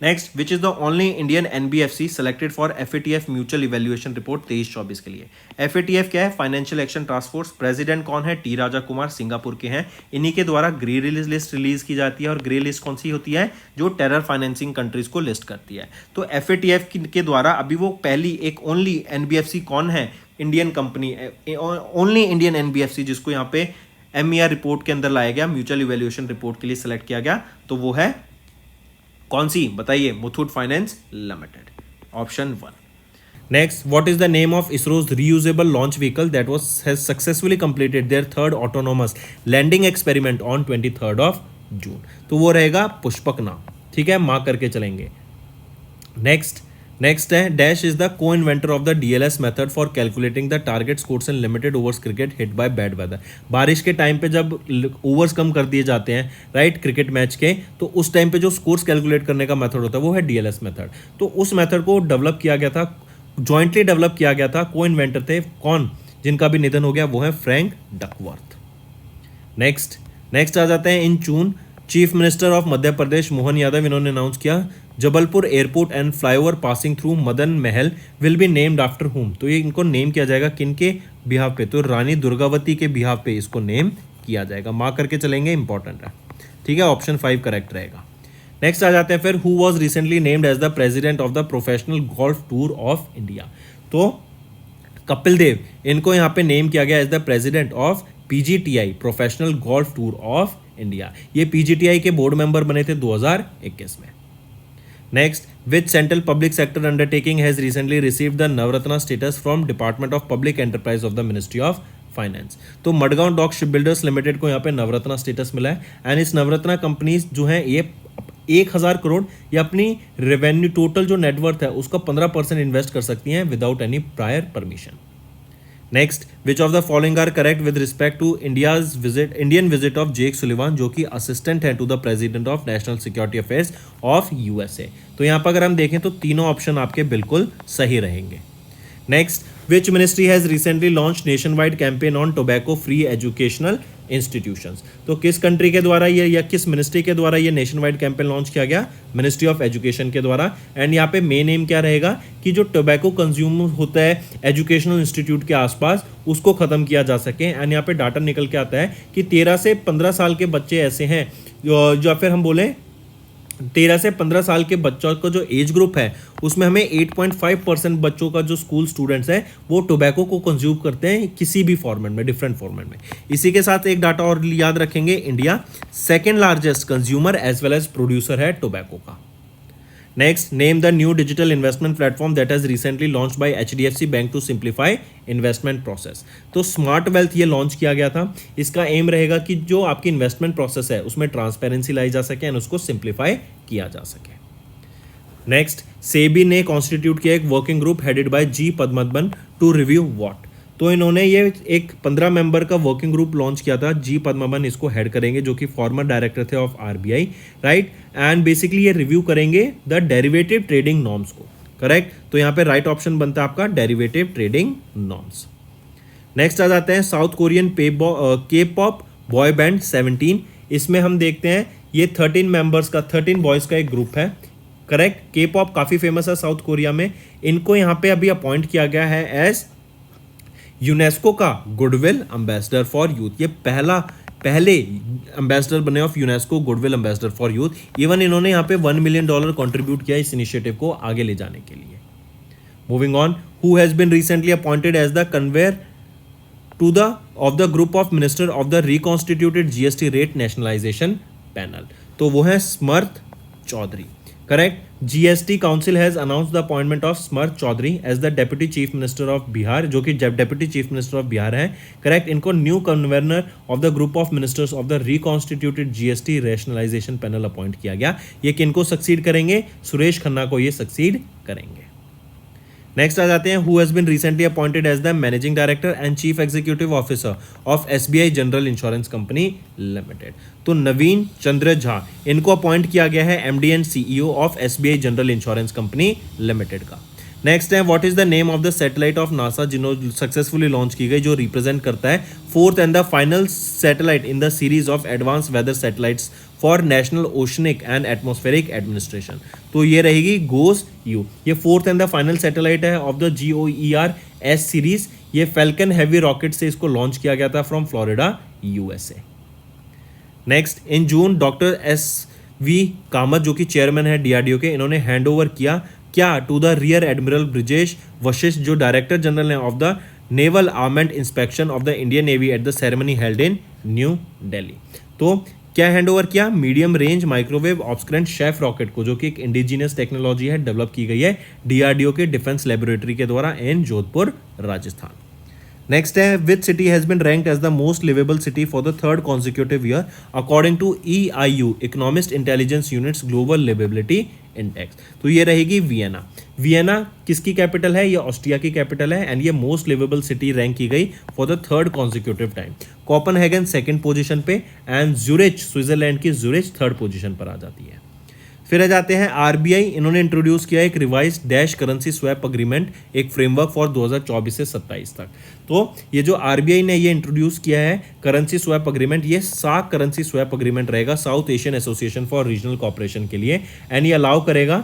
Next, which is the only Indian NBFC selected for FATF mutual evaluation report 23-24 के लिए? FATF क्या है? Financial action task force. President कौन है? T राजा कुमार, सिंगापुर के हैं। इन्हीं के द्वारा ग्रे लिस्ट रिलीज की जाती है, और ग्रे लिस्ट कौन सी होती है? जो टेरर फाइनेंसिंग कंट्रीज को लिस्ट करती है। तो FATF के द्वारा अभी वो पहली एक ओनली NBFC कौन है? Indian company, only Indian NBFC जिसको यहाँ पे MER रिपोर्ट के अंदर लाया गया, म्यूचुअल इवैल्यूएशन रिपोर्ट के लिए सेलेक्ट किया गया, तो वो है कौन सी? बताइए। Muthoot finance limited, option 1। Next, what is the name of ISRO's reusable launch vehicle that has successfully completed their third autonomous landing experiment on 23 June? तो वो रहेगा पुष्पक नाम, ठीक है, मार्क करके चलेंगे। नेक्स्ट है, dash is the co inventor of the DLS method for calculating the target scores in limited overs cricket hit by bad weather. बारिश के टाइम पे जब ओवर्स कम कर दिए जाते हैं, राइट, क्रिकेट मैच के, तो उस टाइम पे जो स्कोर्स कैलकुलेट करने का मेथड होता है वो है DLS मेथड। तो उस मेथड को डेवलप किया गया था, जॉइंटली डेवलप किया गया था, को इन्वेंटर थे कौन? जिनका भी निधन हो गया, वो है फ्रैंक डकवर्थ। नेक्स्ट आ जाते हैं, इन जून chief minister of Madhya Pradesh Mohan Yadav, इन्होंने अनाउंस किया Jabalpur airport and flyover passing through Madan Mahal will be named after हुम। तो ये इनको नेम किया जाएगा किनके बिहाफ पे? तो रानी दुर्गावती के बिहाफ पे इसको नेम किया जाएगा, मार्क करके चलेंगे, इंपॉर्टेंट है, ठीक है, ऑप्शन 5 करेक्ट रहेगा। नेक्स्ट आ जाते हैं फिर, who was recently named as the president of the professional golf tour of India? तो कपिल देव, इनको यहाँ पे नेम किया गया as the president of PGTI professional golf tour of India. ये PGTI के बोर्ड मेंबर बने थे 2021 में। Next, which central public sector undertaking has recently received the Navratna status from department of public enterprise of the ministry of finance? तो Madgaon dock ship builders limited को यहाँ पे Navratna status मिला है, एंड इस नवरत्ना कंपनीज जो है ये 1000 करोड़ या अपनी रेवेन्यू टोटल जो नेटवर्थ है उसका 15% इन्वेस्ट कर सकती हैं without any prior permission. Next, which of the following are correct with respect to Indian visit of Jake Sullivan, जो कि असिस्टेंट है to the president of national security affairs of USA? तो यहाँ पर अगर हम देखें तो तीनों ऑप्शन आपके बिल्कुल सही रहेंगे। Next, which ministry has recently launch nation wide campaign on tobacco free educational institutions? तो किस कंट्री के द्वारा ये या किस मिनिस्ट्री के द्वारा ये नेशन वाइड कैंपेन लॉन्च किया गया? मिनिस्ट्री ऑफ एजुकेशन के द्वारा। एंड यहाँ पे मेन एम क्या रहेगा कि जो टोबैको कंज्यूम होता है एजुकेशनल इंस्टीट्यूट के आसपास, उसको ख़त्म किया जा सके। एंड यहाँ पे डाटा निकल के आता है कि 13 से 15 साल के बच्चे ऐसे हैं जो फिर हम बोलें 13 से 15 साल के बच्चों का जो एज ग्रुप है उसमें हमें 8.5% बच्चों का जो स्कूल स्टूडेंट्स हैं वो टोबैको को कंज्यूम करते हैं किसी भी फॉर्मेट में, डिफरेंट फॉर्मेट में। इसी के साथ एक डाटा और याद रखेंगे, India second largest consumer as well as producer है टोबैको का। Next, name the new digital investment platform that has recently launch by HDFC bank to simplify investment process. तो स्मार्ट वेल्थ ये लॉन्च किया गया था। इसका एम रहेगा कि जो आपकी इन्वेस्टमेंट प्रोसेस है उसमें ट्रांसपेरेंसी लाई जा सके एंड उसको सिंप्लीफाई किया जा सके। नेक्स्ट, सेबी ने कॉन्स्टिट्यूट किया एक working group headed by G Padmanabhan to review what. तो इन्होंने ये एक 15 मेंबर का वर्किंग ग्रुप लॉन्च किया था। जी पद्मनाभन इसको हेड करेंगे जो कि फॉर्मर डायरेक्टर थे of RBI, right. And basically ये रिव्यू करेंगे द डेरिवेटिव ट्रेडिंग नॉर्म्स को, करेक्ट। तो यहाँ पे राइट ऑप्शन बनता है आपका डेरिवेटिव ट्रेडिंग नॉर्म्स। नेक्स्ट आ जाते हैं साउथ कोरियन के पॉप बॉय बैंड 17। इसमें हम देखते हैं ये 13 मेंबर्स का 13 बॉयज़ का एक ग्रुप है, करेक्ट। के पॉप काफ़ी फेमस है साउथ कोरिया में। इनको यहाँ पे अभी अपॉइंट किया गया है एज यूनेस्को का गुडविल एम्बेसडर फॉर यूथ। ये पहले एम्बेसडर बने of UNESCO goodwill ambassador for youth. Even इन्होंने यहाँ पे $1 मिलियन कंट्रीब्यूट किया इस इनिशिएटिव को आगे ले जाने के लिए। Moving on, who has been recently appointed as the convenor to the of the group of minister of the reconstituted GST rate nationalisation panel. तो वो है Samrat Choudhary, correct. GST council has announce the appointment of Samrat Choudhary as the deputy chief minister of Bihar, जो कि deputy chief minister of Bihar है, correct. इनको new convenor of the group of ministers of the reconstituted GST rationalisation panel appoint किया गया। ये किनको succeed करेंगे? सुरेश खन्ना को ये सक्सीड करेंगे। नेक्स्ट आ जाते हैं, who has been recently appointed as the managing director and chief executive officer of SBI general insurance company limited. तो नवीन चंद्र झा, इनको अपॉइंट किया गया है MD and CEO of SBI general insurance company limited का। नेक्स्ट है, what is the name of the satellite of NASA जिन्होंने successfully launch की गई, जो रिप्रेजेंट करता है fourth and the final satellite in the series of advance weather satellites for national oceanic and atmospheric administration. तो ये रहेगी GOES-U। ये fourth and the final satellite है ऑफ द GOER-S सीरीज। ये फैल्कन हैवी रॉकेट से इसको launch किया गया था from Florida, USA। Next, in June doctor SV Kamat, जो कि चेयरमैन है DRDO के, इन्होंने हैंड ओवर किया क्या to the rear admiral Brijesh Vashisht, जो डायरेक्टर जनरल है of the naval armament inspection of the Indian navy at the ceremony held in New Delhi. तो क्या हैंड ओवर किया? Medium range microwave obscurant chaff rocket को, जो कि एक इंडिजिनियस टेक्नोलॉजी है, डेवलप की गई है DRDO के डिफेंस लेबोरेटरी के द्वारा इन जोधपुर, राजस्थान। नेक्स्ट है, which city has been ranked as the most liveable city for the third consecutive year according to EIU economist intelligence units global liveability index. तो ये रहेगी वियना। वियना किसकी कैपिटल है? ये ऑस्ट्रिया की कैपिटल है एंड ये मोस्ट लिवेबल सिटी रैंक की गई for the third consecutive time. Copenhagen second position पे एंड ज्यूरिच, स्विट्जरलैंड की ज्यूरिच थर्ड पोजीशन पर आ जाती है। फिर आ जाते हैं RBI, इन्होंने इंट्रोड्यूस किया एक revise dash currency swap agreement, एक फ्रेमवर्क फॉर 2024 से 27 तक। तो ये जो RBI ने ये इंट्रोड्यूस किया है करेंसी स्वैप अग्रीमेंट, ये SAARC करेंसी स्वैप अग्रीमेंट रहेगा, south Asian association for regional cooperation के लिए। एंड ये अलाउ करेगा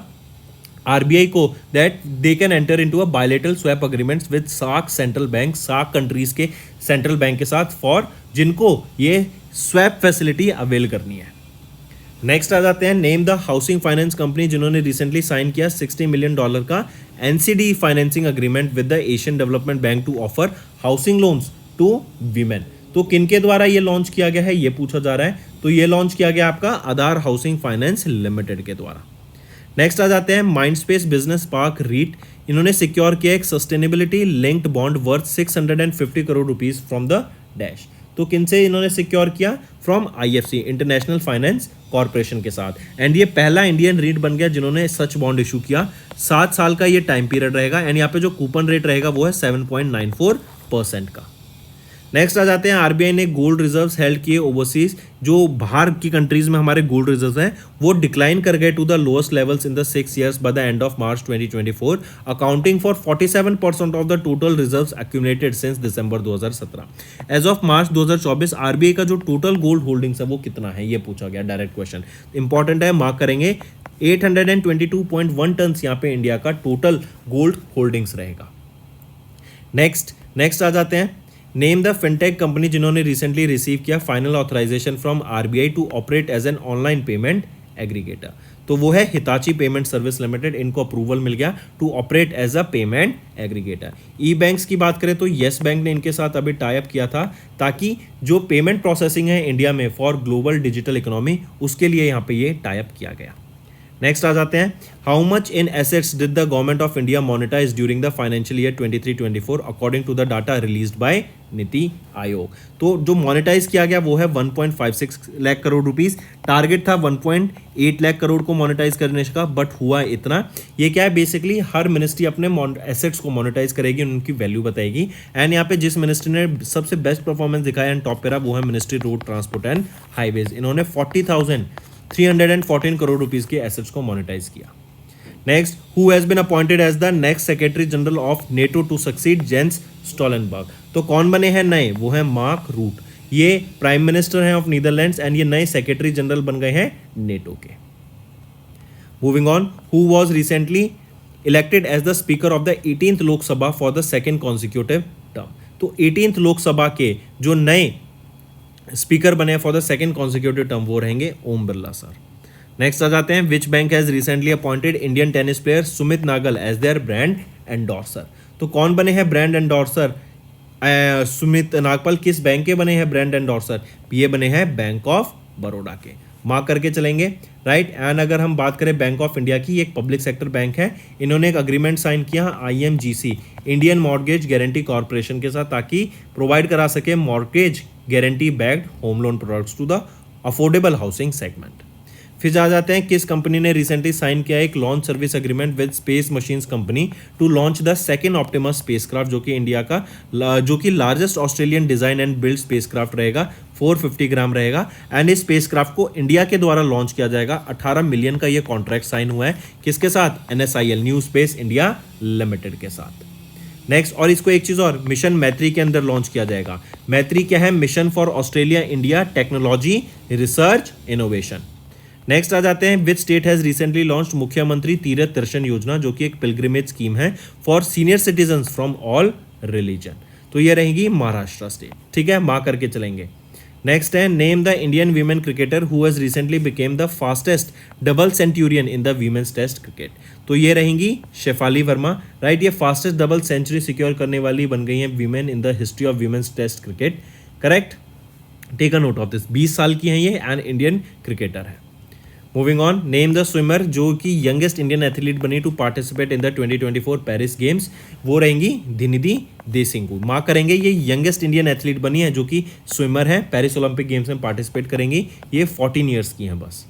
RBI को that they can enter into a bilateral swap agreements with SAARC central bank, SAARC countries के central bank के साथ, फॉर जिनको ये स्वैप फैसिलिटी अवेल करनी है। नेक्स्ट आ जाते हैं, name the housing finance company जिन्होंने रिसेंटली साइन किया $60 मिलियन का NCD financing agreement with the Asian development bank to offer housing loans to women. तो किनके द्वारा ये लॉन्च किया गया है ये पूछा जा रहा है। तो ये लॉन्च किया गया आपका आधार हाउसिंग फाइनेंस लिमिटेड के द्वारा। नेक्स्ट आ जाते हैं, माइंडस्पेस बिजनेस पार्क रीट, इन्होंने सिक्योर किया एक sustainability linked bond worth 650 crore rupees from the dash. तो किनसे इन्होंने सिक्योर किया? From IFC International finance corporation के साथ। एंड ये पहला इंडियन रीट बन गया जिन्होंने सच बॉन्ड इशू किया। 7 साल का ये टाइम पीरियड रहेगा एंड यहाँ पे जो कूपन रेट रहेगा वो है 7.94% का। नेक्स्ट आ जाते हैं, RBI ने गोल्ड रिजर्व्स हेल्ड किए ओवरसीज, जो बाहर की कंट्रीज में हमारे गोल्ड रिजर्व्स हैं वो डिक्लाइन कर गए to the lowest levels in the 6 years by the end of March 2024, accounting for 47% of the total reserves accumulated since December 2017। As of March 2024 RBI का जो टोटल गोल्ड होल्डिंग्स है वो कितना है ये पूछा गया, डायरेक्ट क्वेश्चन, इंपॉर्टेंट है, मार्क करेंगे। 822.1 टन यहाँ पे इंडिया का टोटल गोल्ड होल्डिंग्स रहेगा। नेक्स्ट आ जाते हैं, नेम द फिनटेक कंपनी जिन्होंने रिसेंटली रिसीव किया final authorisation from RBI to operate as an online payment aggregator. तो वो है हिताची पेमेंट सर्विस लिमिटेड, इनको अप्रूवल मिल गया to operate as a payment aggregator. ई बैंक्स की बात करें तो येस बैंक ने इनके साथ अभी टाई अप किया था ताकि जो पेमेंट प्रोसेसिंग है इंडिया में फॉर ग्लोबल डिजिटल इकोनॉमी, उसके लिए यहाँ पे ये टाई अप किया गया। नेक्स्ट आ जाते हैं, how much in assets did the government of India monetise during the financial year 23-24 according to the data released by NITI Aayog. तो जो मोनेटाइज किया गया वो है 1.56 लाख करोड़ रुपीस। टारगेट था 1.8 लाख करोड़ को मोनेटाइज करने का, बट हुआ इतना। ये क्या है, बेसिकली हर मिनिस्ट्री अपने एसेट्स को मोनेटाइज करेगी, उनकी वैल्यू बताएगी। एंड यहाँ पे जिस मिनिस्ट्री ने सबसे बेस्ट परफॉर्मेंस दिखाया एंड टॉप पे रहा वो है ministry road transport and highways. इन्होंने 40,314 करोड़ रुपीस के एसेट्स को मोनेटाइज किया। Next, who has been appointed as the next secretary general of NATO to succeed Jens Stoltenberg. तो कौन बने हैं नए, वो है मार्क रूट। ये प्राइम मिनिस्टर हैं ऑफ नीदरलैंड्स एंड ये नए सेक्रेटरी जनरल बन गए हैं नेटो के। Moving on, who was recently elected as the speaker of the 18th Lok Sabha for the second consecutive term. तो 18th लोकसभा के जो नए स्पीकर बने for the second consecutive term वो रहेंगे ओम बिरला सर। नेक्स्ट आ जाते हैं, which bank has recently appointed Indian tennis player Sumit Nagal as their brand endorser. तो कौन बने हैं ब्रांड एंडोर्सर, सुमित नागपाल किस बैंक के बने हैं ब्रांड एंडोर्सर, ये बने हैं बैंक ऑफ बड़ौदा के। मार्क करके चलेंगे, राइट। एंड अगर हम बात करें बैंक ऑफ इंडिया की, एक पब्लिक सेक्टर बैंक है, इन्होंने एक अग्रीमेंट साइन किया IMGC Indian mortgage guarantee corporation के साथ ताकि प्रोवाइड करा सके mortgage guarantee backed home loan products to the affordable housing segment. फिर आ जाते हैं, किस कंपनी ने रिसेंटली साइन किया एक launch service agreement with space machines company to launch the second optimus spacecraft, जो कि इंडिया का जो कि largest Australian design and build spacecraft रहेगा, 450 ग्राम रहेगा। एंड इस स्पेसक्राफ्ट को इंडिया के द्वारा लॉन्च किया जाएगा। 18 मिलियन का ये कॉन्ट्रैक्ट साइन हुआ है, किसके साथ, NSIL new space India limited के साथ। नेक्स्ट, और इसको एक चीज और, मिशन मैत्री के अंदर लॉन्च किया जाएगा। मैत्री क्या है, mission for Australia India technology research innovation. Next आ जाते हैं, which state has recently launched Mukhyamantri Tirth Darshan Yojana, जो कि एक पिलग्रिमेज स्कीम है for senior citizen from all religion. तो ये रहेगी महाराष्ट्र स्टेट, ठीक है, मार्क करके चलेंगे। नेक्स्ट है, name the Indian women cricketer who has recently become the fastest double centurion in the women's test cricket. तो ये रहेंगी शेफाली वर्मा, राइट। ये फास्टेस्ट डबल सेंचुरी सिक्योर करने वाली बन गई हैं women in the history of women's test cricket, correct. Take a note of this, 20 साल की हैं ये एंड इंडियन क्रिकेटर है। Moving on, name the swimmer जो कि यंगेस्ट इंडियन एथलीट बनी to participate in the 2024 Paris games, वो रहेंगी धिनिधि देसिंगू। मार्क करेंगे, ये यंगेस्ट इंडियन एथलीट बनी है जो कि स्विमर है, पेरिस ओलंपिक गेम्स में पार्टिसिपेट करेंगी। ये 14 ईयर्स की हैं बस।